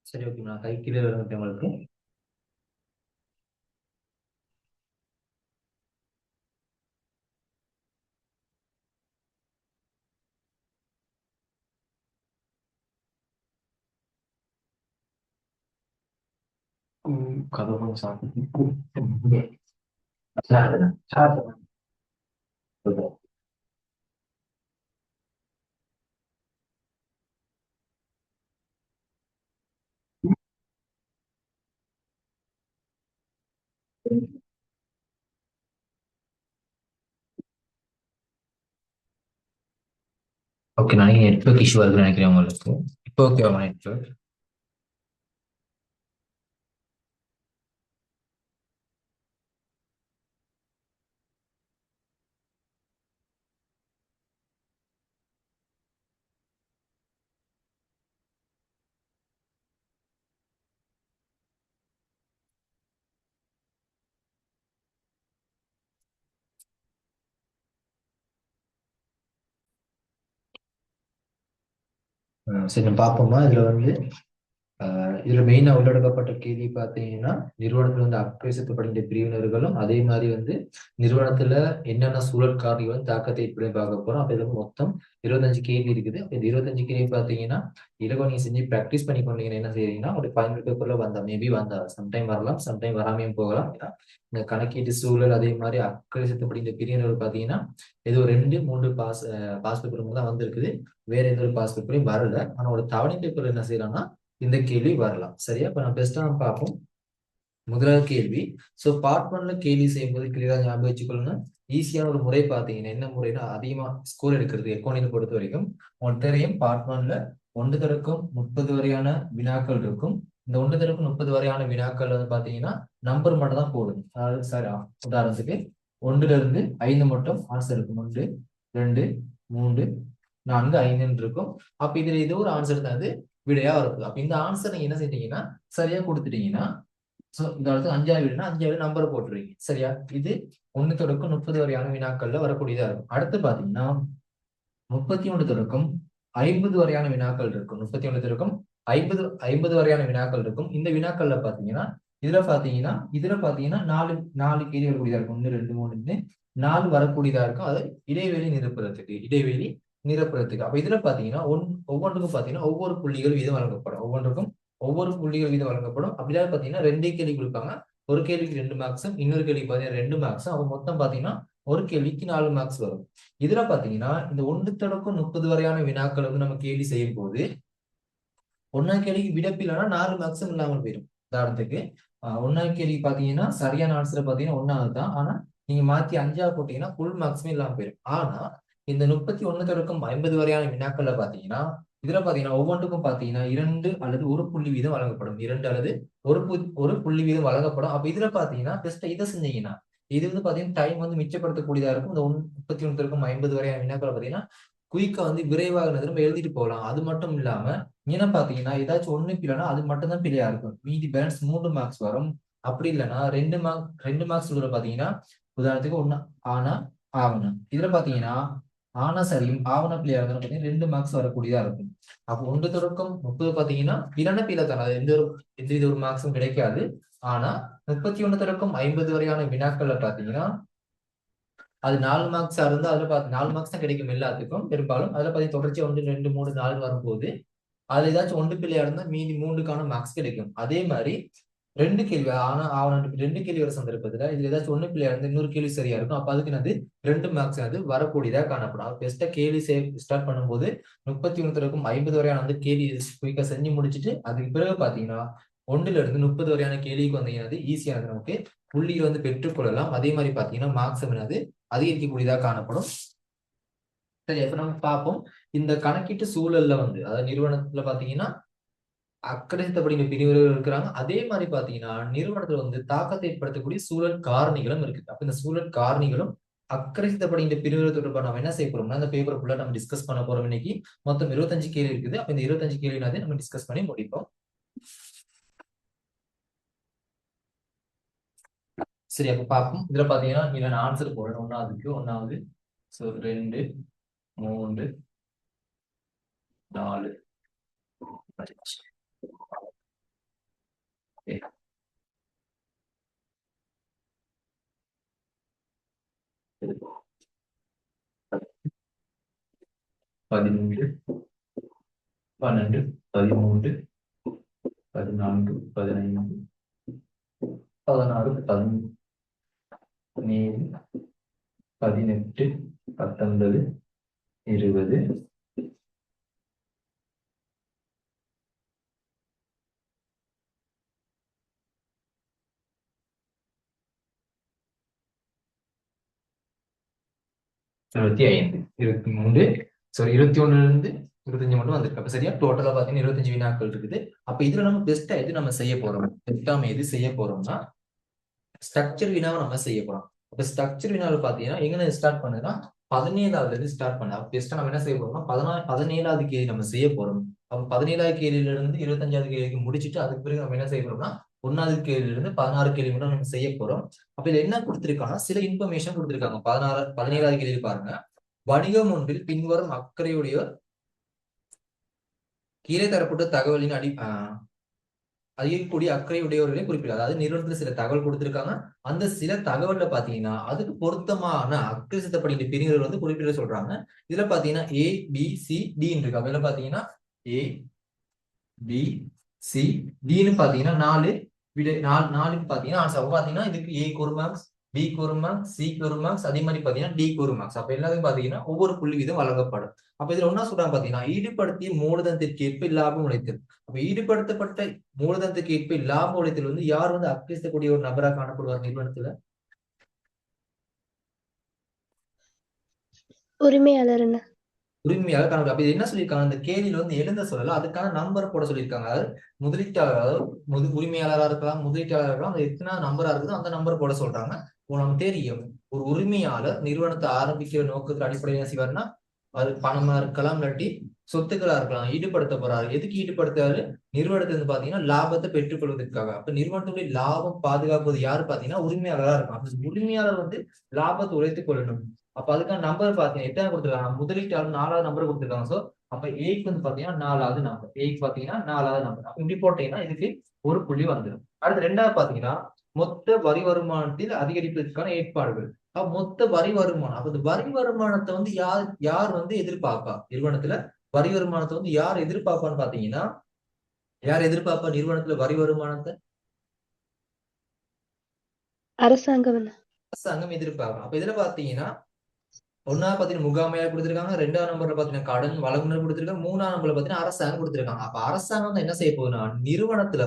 சரி, ஓகே. நான் கை கீழே விழுந்துட்டேன் உங்களுக்கு. கதவு கொஞ்சம் சாப்பிட்டு ஓகே. நான் நெட்வொர்க் இஷ்யூ இருக்குன்னு நினைக்கிறேன் உங்களுக்கு. இப்போ ஓகேவா நெட்வொர்க்? சரி, நம்ம பார்ப்போமா? இதுல மெயினா உள்ளடக்கப்பட்ட கேள்வி பார்த்தீங்கன்னா, நிறுவனத்துல வந்து அக்ரேசப்படுகின்ற பிரிவினர்களும் அதே மாதிரி நிறுவனத்துல என்னென்ன சூழல் காரணிகளும் தாக்கத்தை ஏற்படுத்தி பார்க்க போறோம். அப்ப இதுல மொத்தம் 25 கேள்வி இருக்குது. அப்ப இந்த 25 கேள்வி பார்த்தீங்கன்னா, இலவ நீங்க செஞ்சு ப்ராக்டிஸ் பண்ணி கொண்டீங்கன்னா என்ன செய்றீங்கன்னா, ஒரு 15 பேப்பர்ல மேபி வந்தா சம்டைம் வரலாம், சம்டைம் வராமையும் போகலாம். ஏன்னா இந்த கணக்கீட்டு சூழல் அதே மாதிரி அக்ரேசப்படுகின்ற பிரிவினர்கள் பார்த்தீங்கன்னா, ஏதோ 2 3 பாஸ் பேப்பர் தான் வந்திருக்குது. வேற எந்த ஒரு பாஸ் பேப்பரையும் வரல. ஆனா ஒரு தவணை பேப்பர் என்ன செய்யலாம்னா இந்த கேள்வி வரலாம். சரியா? இப்ப நம்ம பெஸ்டா பார்ப்போம். முதலாவது கேள்வி. சோ பார்ட் ஒன்ல கேள்வி செய்யும்போது கிளியரா ஞாபகம் வச்சுக்கொள்ளணும். ஈஸியான ஒரு முறை பாத்தீங்கன்னா என்ன முறைனா, அதிகமா ஸ்கோர் எடுக்கிறது எக்கோனியை பொறுத்த வரைக்கும் உங்களுக்கு தெரியும். பார்ட் ஒன்ல 1 தொடக்கம் 30 வரையான வினாக்கள் இருக்கும். இந்த 1 தொடக்கம் 30 வரையான வினாக்கள் பாத்தீங்கன்னா நம்பர் மட்டும் தான் போடுது. அதாவது சாரி, உதாரணத்துக்கு 1ல இருந்து 5 மட்டும் ஆன்சர் இருக்கும். 1 2 3 4 5 இருக்கும். அப்ப இதுல ஏதோ ஒரு ஆன்சர் தான் விடையா இருக்கும். அப்ப இந்த ஆன்சர் நீங்க என்ன செய்யறீங்கன்னா சரியா கொடுத்துட்டீங்கன்னா, இந்த இடத்துல 5வது விடைனா 5வது நம்பர் போட்டுருவீங்க. சரியா? இது 1 தொடக்கம் 30 வரையான வினாக்கள்ல வரக்கூடியதா இருக்கும். அடுத்து பாத்தீங்கன்னா 31 தொடக்கம் 50 வரையான வினாக்கள் இருக்கும். 31 தொடக்கம் 50 வரையான வினாக்கள் இருக்கும். இந்த வினாக்கள்ல பாத்தீங்கன்னா இதுல பாத்தீங்கன்னா 4 கேள்வி வரக்கூடியதா இருக்கும். 1 2 3 4 வரக்கூடியதா இருக்கும். அது இடைவெளி நிரப்புறதுக்கு. அப்ப இதுல பாத்தீங்கன்னா ஒவ்வொன்றுக்கும் பாத்தீங்கன்னா ஒவ்வொரு புள்ளிகள் வீதம் வழங்கப்படும். ஒவ்வொரு புள்ளிகள் வீதம் வழங்கப்படும். அப்படிதான் பாத்தீங்கன்னா 2 கேள்வி கொடுப்பாங்க. ஒரு கேள்விக்கு 2 மார்க்ஸும், இன்னொரு கேள்விக்கு பாத்தீங்கன்னா 2 மார்க்ஸும். அப்ப மொத்தம் பாத்தீங்கன்னா ஒரு கேள்விக்கு 4 மார்க்ஸ் வரும். இதுல பாத்தீங்கன்னா இந்த 1 தொடக்கம் 30 வரையான வினாக்கள் நம்ம கேள்வி செய்யும் போது 1வது கேள்விக்கு விடப்பில்லைன்னா 4 மார்க்ஸும் இல்லாமல் போயிடும். உதாரணத்துக்கு 1வது கேள்வி பாத்தீங்கன்னா சரியான ஆன்சர் பாத்தீங்கன்னா 1வது தான். ஆனா நீங்க மாத்தி 5வது போட்டீங்கன்னா ஃபுல் மார்க்ஸுமே இல்லாம போயிடும். ஆனா இந்த 31 தொடக்கம் 50 வரையான வினாக்கள்ல பாத்தீங்கன்னா இதுல பாத்தீங்கன்னா ஒவ்வொன்றுக்கும் பாத்தீங்கன்னா 2 அல்லது 1 புள்ளி வீதம் வழங்கப்படும். 2 அல்லது ஒரு புள்ளி வீதம் வழங்கப்படும். அப்ப இதுல பாத்தீங்கன்னா பெஸ்ட் இதை செஞ்சீங்கன்னா இது பாத்தீங்கன்னா டைம் மிச்சப்படுத்தக்கூடியதா இருக்கும். இந்த 31 தொடக்கம் 50 வரையான வினாக்கள் பாத்தீங்கன்னா குயிக்கா விரைவாக திரும்ப எழுதிட்டு போகலாம். அது மட்டும் இல்லாம ஏன்னா பாத்தீங்கன்னா ஏதாச்சும் ஒண்ணு இல்லைன்னா அது மட்டும் தான் பிழையா இருக்கும். மீதி பேலன்ஸ் 3 மார்க்ஸ் வரும். அப்படி இல்லைன்னா 2 மார்க்ஸ் உள்ள பாத்தீங்கன்னா உதாரணத்துக்கு ஒண்ணு ஆனா ஆவணம். இதுல பாத்தீங்கன்னா ஆனா சரியும் ஆவண பிள்ளையா இருந்தாலும் பாத்தீங்கன்னா 2 மார்க்ஸ் வரக்கூடியதா இருக்கும். அப்போ 1 தொடக்கம் 30 பாத்தீங்கன்னா பிறன பிள்ளை தானே, அது எந்த ஒரு மார்க்ஸும் கிடைக்காது. ஆனா 31 தொடக்கம் 50 வரையான வினாக்கள்ல பாத்தீங்கன்னா அது 4 மார்க்ஸா இருந்தா அதுல 4 மார்க்ஸ் தான் கிடைக்கும் எல்லாத்துக்கும் பெரும்பாலும். அதுல பாத்தீங்கன்னா தொடர்ச்சியா 1 2 3 4 வரும்போது அது ஏதாச்சும் ஒன்று பிள்ளையா இருந்தா மீதி 3க்கான மார்க்ஸ் கிடைக்கும். அதே மாதிரி 2 கேள்வி ஆனா ஆவணம் 2 கேள்வி வர சந்தர்ப்பத்துல இதுல ஏதாச்சும் ஒண்ணு பிள்ளையா இருந்தா இன்னொரு கேள்வி சரியா இருக்கும். அப்ப அதுக்கு 2 மார்க்ஸ் வரக்கூடியதா காணப்படும். பெஸ்டா கேள்வி ஸ்டார்ட் பண்ணும்போது 31 தொடக்கம் 50 வரையான கேள்வி குயிக்கா செஞ்சு முடிச்சுட்டு அதுக்கு பிறகு பாத்தீங்கன்னா 1ல இருந்து 30 வரையான கேள்விக்கு வந்தீங்கன்னா ஈஸியானது நமக்கு புள்ளிகள் பெற்றுக்கொள்ளலாம். அதே மாதிரி பாத்தீங்கன்னா மார்க்ஸ் அதிகரிக்கக்கூடியதா காணப்படும். சரி, இப்ப நம்ம பார்ப்போம். இந்த கணக்கீட்டு சூழல்ல அதாவது நிறுவனத்துல பாத்தீங்கன்னா அக்கறைத்தப்படுகிற பிரிவுகள் இருக்கிறாங்க. அதே மாதிரி பாத்தீங்கன்னா நிறுவனத்துல தாக்கத்தை ஏற்படுத்தக்கூடிய சூழல் காரணிகளும் இருக்குது. அப்ப இந்த சூழல் காரணிகளும் அக்கறைத்தப்படுகின்ற பிரிவுகள் தொடர்பாக நம்ம என்ன செய்ய போறோம்னா இந்த பேப்பர் ஃபுல்லா நம்ம டிஸ்கஸ் பண்ண போறோம். இன்னைக்கு மொத்தம் 25 கேள்வி இருக்குது. அப்ப இந்த 25 கேள்வி நம்ம டிஸ்கஸ் பண்ணி முடிப்போம். சரி, அப்ப பார்ப்போம். இதுல பாத்தீங்கன்னா நீங்க ஆன்சர் போடணும். ஒன்னாவது 2 3 4 5 பதிமூன்று, 12, 13, 14, 15, 16, 17, 18, 19, 20. இருபத்தி ஐந்து, 23, சாரி 21 25 மட்டும் வந்திருக்கு. அப்ப சரியா டோட்டலா பாத்தீங்கன்னா 25 வினாக்கள் இருக்குது. அப்ப இதுல நம்ம பெஸ்டா எது நம்ம செய்ய போறோம், பெஸ்டா எது செய்ய போறோம்னா ஸ்ட்ரக்சர் வினாவை நம்ம செய்ய போறோம். அப்ப ஸ்ட்ரக்சர் வினாவில் பாத்தீங்கன்னா எங்க ஸ்டார்ட் பண்ணுதுன்னா 17வது இருந்து ஸ்டார்ட் பண்ண. அப்ப பெஸ்டா நம்ம என்ன செய்ய போறோம்னா 17வது கேள்வி நம்ம செய்ய போறோம். அப்ப 17வது கேள்வியில இருந்து 25வது கேள்விக்கு முடிச்சுட்டு அதுக்கு பிறகு நம்ம என்ன செய்ய போறோம்னா 1வது கேள்வியில இருந்து 16 கேள்வி மட்டும் நம்ம செய்ய போறோம். அப்ப இதுல என்ன கொடுத்திருக்காங்கன்னா சில இன்ஃபர்மேஷன் கொடுத்திருக்காங்க. 17வது கேள்வி பாருங்க. வணிகம் ஒன்றில் பின்வரும் அக்கறையுடைய கீழே தரப்பட்ட தகவலின் அதிகக்கூடிய அக்கறை உடையவர்களே குறிப்பிடலாம். அதாவது நிறுவனத்துல சில தகவல் கொடுத்திருக்காங்க. அந்த சில தகவல்ல பாத்தீங்கன்னா அதுக்கு பொருத்தமான அக்கறை செலுத்தப்படுகின்ற பிரிவுகள் வந்து குறிப்பிட சொல்றாங்க. இதுல பாத்தீங்கன்னா A, B, C, D இருக்கு. அதுல பாத்தீங்கன்னா A, B, C, Dன்னு பாத்தீங்கன்னா 4 விடை 4க்கு பாத்தீங்கன்னா ஆன்சர் பாத்தீங்கன்னா இதுக்கு A க்கு ஒரு மார்க்ஸ், B க்கு ஒரு மார்க்ஸ், C க்கு ஒரு மார்க்ஸ், அதே மாதிரி பாத்தீங்கன்னா D க்கு ஒரு மார்க்ஸ். அப்ப எல்லாத்தையும் பாத்தீங்கன்னா ஒவ்வொரு புள்ளி வீதம் வழங்கப்படும். அப்ப இதுல ஒன்னா சொல்றாங்க பாத்தீங்கன்னா ஈடுபடுத்திய மூலதனத்திற்கு லாபம் உழைத்தல். அப்ப ஈடுபடுத்தப்பட்ட மூலதனத்துக்கு லாபம் உழைத்தல் வந்து யார் வந்து அக்கறிக்கூடிய ஒரு நபராக காணப்படுவார் நிறுவனத்துல? உரிமையாளர். உரிமையாக காணப்படும். அப்ப இது என்ன சொல்லியிருக்காங்க, இந்த கேள்வியில வந்து எழுந்த சொல்லல, அதுக்கான நம்பர் போட சொல்லியிருக்காங்க. அதாவது முதலீட்டாளர், அதாவது உரிமையாளராக இருக்கலாம், முதலீட்டாளராக இருக்கலாம், அந்த எத்தனை நம்பரா இருக்குதோ அந்த நம்பர் போட சொல்றாங்க. நமக்கு தெரியும் ஒரு உரிமையாளர் நிறுவனத்தை ஆரம்பிக்கிற நோக்கத்துல அடிப்படையில் என்ன செய்வாருன்னா அது பணமா இருக்கலாம், இல்லாட்டி சொத்துக்களா இருக்கலாம், ஈடுபடுத்த போறாரு. எதுக்கு ஈடுபடுத்தாரு? நிறுவனத்துல இருந்து பாத்தீங்கன்னா லாபத்தை பெற்றுக்கொள்வதற்காக. அப்ப நிறுவனத்துடைய லாபம் பாதுகாப்பது யாரு பாத்தீங்கன்னா உரிமையாளரா இருக்கும். அப்ப உரிமையாளர் வந்து லாபத்தை உழைத்துக் கொள்ளணும். அப்ப அதுக்கான நம்பர் பாத்தீங்கன்னா எத்தனை கொடுத்துருக்காங்க, முதலீட்டாளர் 4வது நம்பர் கொடுத்துருக்காங்க. சோ அப்ப ஏக்கு வந்து பாத்தீங்கன்னா 4வது நம்பர், ஏக்கு பாத்தீங்கன்னா 4வது நம்பர். அப்ப இப்படி போட்டீங்கன்னா இதுக்கு ஒரு புள்ளி வந்துடும். அடுத்து 2வது பாத்தீங்கன்னா மொத்த வரி வருமானத்தில் அதிகரிப்பதற்கான ஏற்பாடுகள். மொத்த வரி வருமானம். அப்ப இந்த வரி வருமானத்தை வந்து யார் வந்து எதிர்பார்ப்பா நிறுவனத்துல? வரி வருமானத்தை வந்து யார் எதிர்பார்ப்பான்னு பாத்தீங்கன்னா யார் எதிர்பார்ப்பா நிறுவனத்துல வரி வருமானத்தை? அரசாங்கம். அரசாங்கம் எதிர்பார்க்கும். அப்ப இதுல பாத்தீங்கன்னா 1வது பாத்தீங்கன்னா முகாமையாளர் கொடுத்திருக்காங்க, 2வது நம்பர்ல பாத்தீங்கன்னா கடன் வழங்குனர் கொடுத்திருக்காங்க, 3வது நம்பர்ல பாத்தீங்கன்னா அரசாங்கம் கொடுத்திருக்காங்க. அப்ப அரசாங்கம் என்ன செய்ய போகுதுன்னா நிறுவனத்துல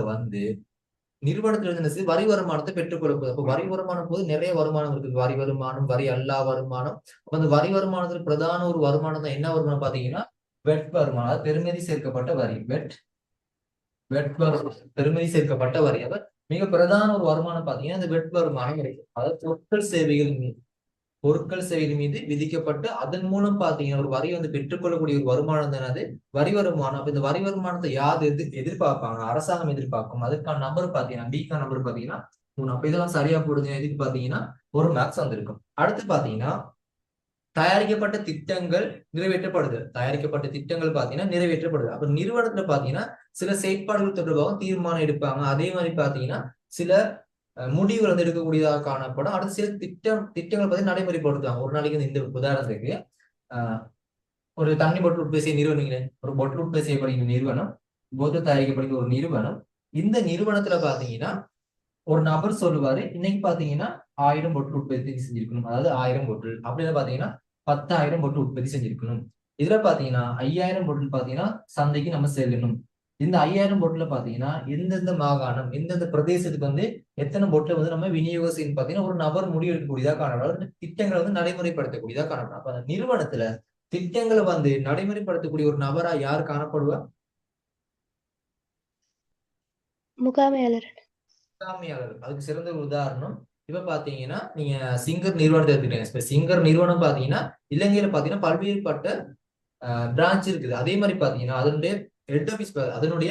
இருந்து வரி வருமானத்தை பெற்றுக்கொள்ள போகுது. அப்ப வரி வருமானம் போது நிறைய வருமானம் இருக்குது. வரி வருமானம், வரி அல்லா வருமானம். அப்ப அந்த வரி வருமானத்துக்கு பிரதான ஒரு வருமானம் தான் என்ன வருமானம் பாத்தீங்கன்னா வெட் வருமானம், அதாவது பெறுமதி சேர்க்கப்பட்ட வரி. பெறுமதி சேர்க்கப்பட்ட வரி. அப்ப மிக பிரதான ஒரு வருமானம் பாத்தீங்கன்னா இந்த வெட் வருமானம் கிடைக்கும். அதாவது பொருட்கள் சேவைகள் மீது விதிக்கப்பட்டு அதன் மூலம் பாத்தீங்கன்னா ஒரு வரி வந்து பெற்றுக்கொள்ளக்கூடிய ஒரு வருமானம் தானே வரி வருமானம். அப்ப இந்த வரி வருமானத்தை யார் எதிர்பார்ப்பாங்க? அரசாங்கம் எதிர்பார்க்கும். அதுக்கான நம்பர் பாத்தீங்கன்னா பிக்கான நம்பர் பாத்தீங்கன்னா 3. அப்ப இதெல்லாம் சரியா போடுங்க. எதுக்கு பாத்தீங்கன்னா ஒரு மார்க்ஸ் வந்திருக்கும். அடுத்து பாத்தீங்கன்னா தயாரிக்கப்பட்ட திட்டங்கள் நிறைவேற்றப்படுது. தயாரிக்கப்பட்ட திட்டங்கள் பாத்தீங்கன்னா நிறைவேற்றப்படுது. அப்ப நிறுவனத்துல பாத்தீங்கன்னா சில செயற்பாடுகள் தொடர்பாக தீர்மானம் எடுப்பாங்க. அதே மாதிரி பாத்தீங்கன்னா சில முடிவுகள் வந்து எடுக்கக்கூடியதாக காணப்படும். அடுத்து சில திட்டங்கள் பத்தி நடைமுறைப்படுத்துவாங்க. ஒரு நாளைக்கு இந்த உதாரணத்துக்கு ஒரு தண்ணி பொருள் உற்பத்தி செய்ய நிறுவனங்களே, ஒரு பொருள் உற்பத்தி செய்யப்படுகிற நிறுவனம், போத்தல் தயாரிக்கப்படுகிற ஒரு நிறுவனம். இந்த நிறுவனத்துல பாத்தீங்கன்னா ஒரு நபர் சொல்லுவாரு, இன்னைக்கு பாத்தீங்கன்னா 1000 பொருள் உற்பத்தி செஞ்சிருக்கணும். அதாவது 1000 பொருள். அப்படின்னு பாத்தீங்கன்னா 10,000 பொருள் உற்பத்தி செஞ்சிருக்கணும். இதுல பாத்தீங்கன்னா 5000 பொருள் பாத்தீங்கன்னா சந்தைக்கு நம்ம செல்லணும். இந்த 5000 பொருட்களை பாத்தீங்கன்னா எந்தெந்த மாகாணம், எந்தெந்த பிரதேசத்துக்கு வந்து எத்தனை பொருட்களை வந்து நம்ம விநியோகம் செய்யணும் பாத்தீங்கன்னா ஒரு நபர் முடிவு எடுக்கக்கூடியதாக காணப்படும். திட்டங்களை வந்து நடைமுறைப்படுத்தக்கூடியதாக காணப்படும். அப்ப அந்த நிறுவனத்துல திட்டங்களை வந்து நடைமுறைப்படுத்தக்கூடிய ஒரு நபரா யார் காணப்படுவா? முகாமையாளர். அதுக்கு சிறந்த ஒரு உதாரணம் இப்ப பாத்தீங்கன்னா நீங்க சிங்கர் நிறுவனத்தை எடுத்துக்கிட்டீங்க. இப்ப சிங்கர் நிறுவனம் பாத்தீங்கன்னா இலங்கையில பாத்தீங்கன்னா பல்வேறுபட்ட பிரான்ச் இருக்குது. அதே மாதிரி பாத்தீங்கன்னா அதனுடைய ஹெட் ஆபீஸ், அதனுடைய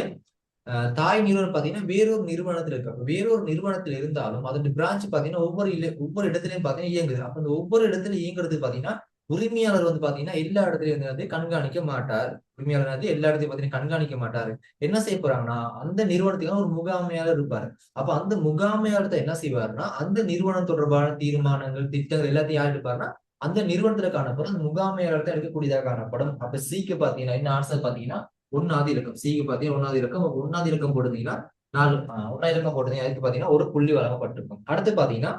தாய் நிறுவனம் பாத்தீங்கன்னா வேறொரு நிறுவனத்துல இருக்கு. வேறொரு நிறுவனத்துல இருந்தாலும் அதோட பிரான்ச் பாத்தீங்கன்னா ஒவ்வொரு இடத்துலயும் பாத்தீங்கன்னா இயங்குது. அப்ப அந்த ஒவ்வொரு இடத்துல இயங்குறது பாத்தீங்கன்னா உரிமையாளர் வந்து பாத்தீங்கன்னா எல்லா இடத்துலயும் வந்து கண்காணிக்க மாட்டார். உரிமையாளர் வந்து எல்லா இடத்தையும் பாத்தீங்கன்னா கண்காணிக்க மாட்டாரு. என்ன செய்ய போறாங்கன்னா அந்த நிறுவனத்துக்கு ஒரு முகாமையாளர் இருப்பாரு. அப்ப அந்த முகாமையாளர் என்ன செய்வாருன்னா அந்த நிறுவனம் தொடர்பான தீர்மானங்கள் திட்டங்கள் எல்லாத்தையும் யார் எடுப்பாருன்னா அந்த நிறுவனத்துல காணப்படும் அந்த முகாமையாளர் தான் எடுக்கக்கூடியதாக காணப்படும். அப்ப சிக்கு பாத்தீங்கன்னா என்ன ஆன்சர் பாத்தீங்கன்னா ஒன்னாவது இலக்கம். சிக்கு பாத்தீங்கன்னா ஒன்னாவது இலக்கம். ஒன்னாவது இலக்கம் போடுறீங்கன்னா 4 ஒன்னாவது இலக்கம் போடுறீங்க. அதுக்கு பாத்தீங்கன்னா ஒரு புள்ளி வழங்கப்பட்டிருக்கும். அடுத்து பாத்தீங்கன்னா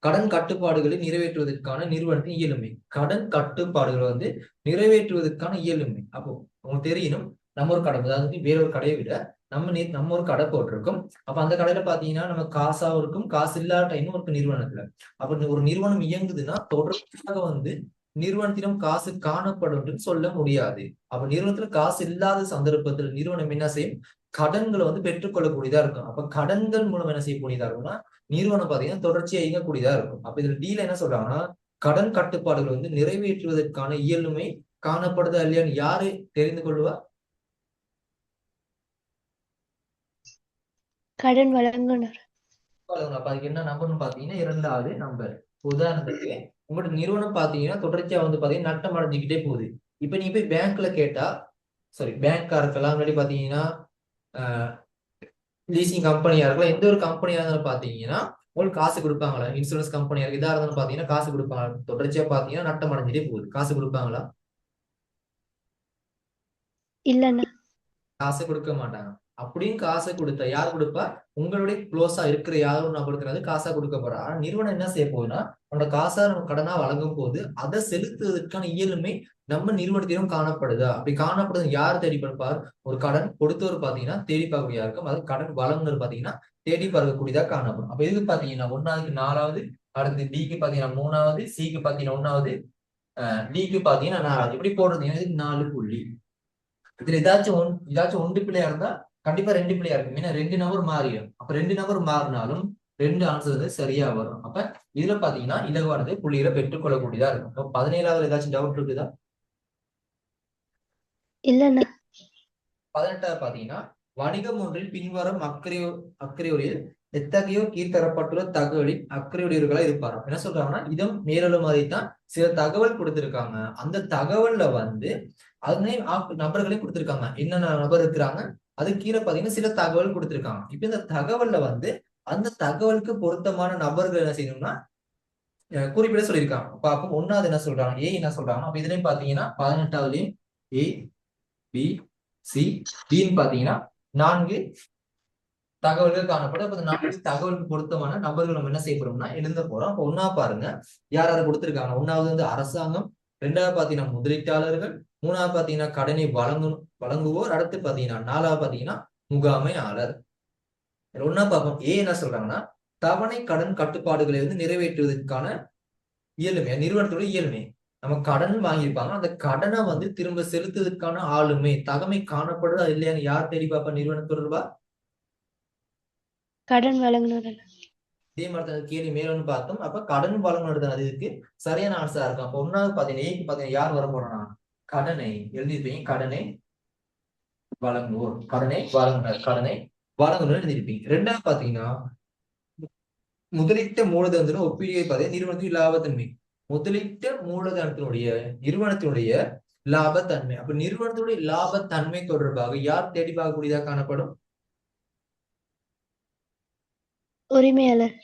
கடன் கட்டுப்பாடுகளை நிறைவேற்றுவதற்கான நிறுவனத்தின் இயலுமை. கடன் கட்டுப்பாடுகளை வந்து நிறைவேற்றுவதற்கான இயலுமை. அப்போ உங்களுக்கு தெரியணும் நம்ம ஒரு கடை, அதாவது வேற ஒரு கடையை விட நம்ம ஒரு கடை போட்டிருக்கோம். அப்ப அந்த கடையில பாத்தீங்கன்னா நம்ம காசாவும் இருக்கும், காசு இல்லாத டைமும் இருக்கு நிறுவனத்துல. அப்ப ஒரு நிறுவனம் இயங்குதுன்னா தொடர்ச்சியாக வந்து நிறுவனத்திடம் காசு காணப்படும் சொல்ல முடியாது. அப்ப நிறுவனத்துல காசு இல்லாத சந்தர்ப்பத்தில் நிறுவனம் என்ன செய்யும்? கடன்களை வந்து பெற்றுக்கொள்ளக்கூடியதா இருக்கும். அப்ப கடன்கள் மூலம் என்ன செய்யக்கூடியதா இருக்கும்னா நிறுவனம் பாத்தீங்கன்னா தொடர்ச்சியா இயங்கக்கூடியதா இருக்கும். அப்ப இதுல டீல என்ன சொல்றாங்கன்னா கடன் கட்டுப்பாடுகள் வந்து நிறைவேற்றுவதற்கான இயலுமை காணப்படுதா இல்லையான்னு யாரு தெரிந்து கொள்வா? கடன் வழங்குனர். அப்ப அதுக்கு என்ன நம்பர்னு பாத்தீங்கன்னா 2வது நம்பர். உதாரணத்துக்கு உங்களோட நிறுவனம் பாத்தீங்கன்னா தொடர்ச்சியா வந்து பாத்தீங்கன்னா நட்டம் அடைஞ்சுக்கிட்டே போகுது. இப்ப நீ போய் பேங்க்ல கேட்டா, சாரி பேங்கா இருக்கலாம், முன்னாடி பாத்தீங்கன்னா லீசிங் கம்பெனியா இருக்கலாம், எந்த ஒரு கம்பெனியா இருந்தாலும் பாத்தீங்கன்னா உங்களுக்கு காசு கொடுப்பாங்களா? இன்சூரன்ஸ் கம்பெனியா இருக்கு, இதா இருந்தாலும் பாத்தீங்கன்னா காசு கொடுப்பாங்க. தொடர்ச்சியா பாத்தீங்கன்னா நட்டம் அடைஞ்சிட்டே போகுது, காசு கொடுப்பாங்களா? இல்லண்ணா. காசு கொடுக்க மாட்டாங்க. அப்படியும் காசை கொடுத்தா யார் கொடுப்பா? உங்களுடைய க்ளோஸா இருக்கிற யாரும் நபருக்கு காசா கொடுக்க போறா. ஆனா நிறுவனம் என்ன செய்ய போகுதுன்னா உன்னோட காசா நம்ம கடனா வழங்கும் போது அதை செலுத்துவதற்கான இயலுமை நம்ம நிறுவனத்திலும் காணப்படுதா? அப்படி காணப்படுது யார் தேடி பார்ப்பார்? ஒரு கடன் கொடுத்தவர் பாத்தீங்கன்னா தேடி பார்க்கக்கூடியதா இருக்கும். அது கடன் வழங்குனர் பாத்தீங்கன்னா தேடி பார்க்கக்கூடியதா காணப்படும். அப்ப இது பாத்தீங்கன்னா 1வது 4வது, அடுத்து டிக்கு பாத்தீங்கன்னா 3வது, சிக்கு பாத்தீங்கன்னா 1வது, டிக்கு பாத்தீங்கன்னா 4வது. எப்படி போடுறதுன்னா இதுக்கு 4 புள்ளி. இதுல ஏதாச்சும் ஒன்று பிள்ளையா இருந்தா கண்டிப்பா 2 பிள்ளையா இருக்கும். ஏன்னா 2 நபர் மாறிடும். அப்ப 2 நபர் மாறினாலும் 2 ஆன்சர் வந்து சரியா வரும். அப்ப இதுல பாத்தீங்கன்னா இலகுவானது புள்ளிகளை பெற்றுக் கொள்ளக்கூடியதா இருக்கும். அப்ப 17வது ஏதாச்சும் டவுட் இருக்குதா? இல்லண்ணா. 18வது பாத்தீங்கன்னா வணிகம் ஒன்றில் பின்வரும் அக்கறையுடையில் எத்தகையோ கீழ்த்தரப்பட்டுள்ள தகவலில் அக்கறையுடையவர்களா இருப்பாராம். என்ன சொல்றாங்கன்னா இதம் மேலும் மாதிரிதான் சில தகவல் கொடுத்திருக்காங்க. அந்த தகவல்ல வந்து அதுனே நபர்களையும் கொடுத்திருக்காங்க. என்னென்ன நபர் இருக்கிறாங்க அது கீழே பாத்தீங்கன்னா சில தகவல் கொடுத்திருக்காங்க. இப்ப இந்த தகவல்ல வந்து அந்த தகவலுக்கு பொருத்தமான நபர்கள் என்ன செய்யணும்னா குறிப்பிட சொல்லியிருக்காங்க. அப்ப 1வது என்ன சொல்றாங்க? ஏ என்ன சொல்றாங்க? அப்ப இதுலயும் பாத்தீங்கன்னா 18வதுலயும் ஏ, பி, சி, டின்னு பாத்தீங்கன்னா 4 தகவல்கள் காணப்படும். அப்ப இந்த 4 தகவலுக்கு பொருத்தமான நபர்கள் நம்ம என்ன செய்ய போறோம்னா எழுத போறோம். அப்ப 1ஆ பாருங்க யார் யார் கொடுத்திருக்காங்க. 1வது வந்து அரசாங்கம், 2வது பாத்தீங்கன்னா முதலீட்டாளர்கள், 3வது பாத்தீங்கன்னா கடனை வழங்குவோர், அடுத்து பாத்தீங்கன்னா 4வது பாத்தீங்கன்னா முகாமையாளர். 1ஆ பார்ப்போம். ஏ என்ன சொல்றாங்கன்னா தவணை கடன் கட்டுப்பாடுகளை வந்து நிறைவேற்றுவதற்கான இயலுமை, நிறுவனத்தோட இயலுமை. நம்ம கடன் வாங்கியிருப்பாங்க, அந்த கடனை வந்து திரும்ப செலுத்துவதற்கான ஆளுமை தகமை காணப்படுதா இல்லையான்னு யார் தேடி பார்ப்பா நிறுவனம் தொடர்பா? கடன் வழங்குனர். இதே மாதிரி தான் கேள்வி மேலும் பார்த்தோம். அப்ப கடன் வழங்குனர் தான் அதுக்கு சரியான ஆன்சரா இருக்கும். அப்ப 1வது பாத்தீங்கன்னா ஏக்கு பாத்தீங்கன்னா யார் வர போறோம்னா கடனை எழுதிருப்பீங்க. கடனை வழங்குவோர், கடனை வழங்குனர், கடனை வழங்குனர் எழுதிருப்பீங்க. 2வது பாத்தீங்கன்னா முதலீட்டு மூலதனத்தின் ஒப்பீடு பார்த்தீங்கன்னா நிறுவனத்தின் லாபத்தன்மை. முதலீட்டு மூலதனத்தினுடைய நிறுவனத்தினுடைய லாபத்தன்மை. அப்ப நிறுவனத்தினுடைய லாபத்தன்மை தொடர்பாக யார் தேடி பார்க்கக்கூடியதாக காணப்படும்? உரிமையாளர்.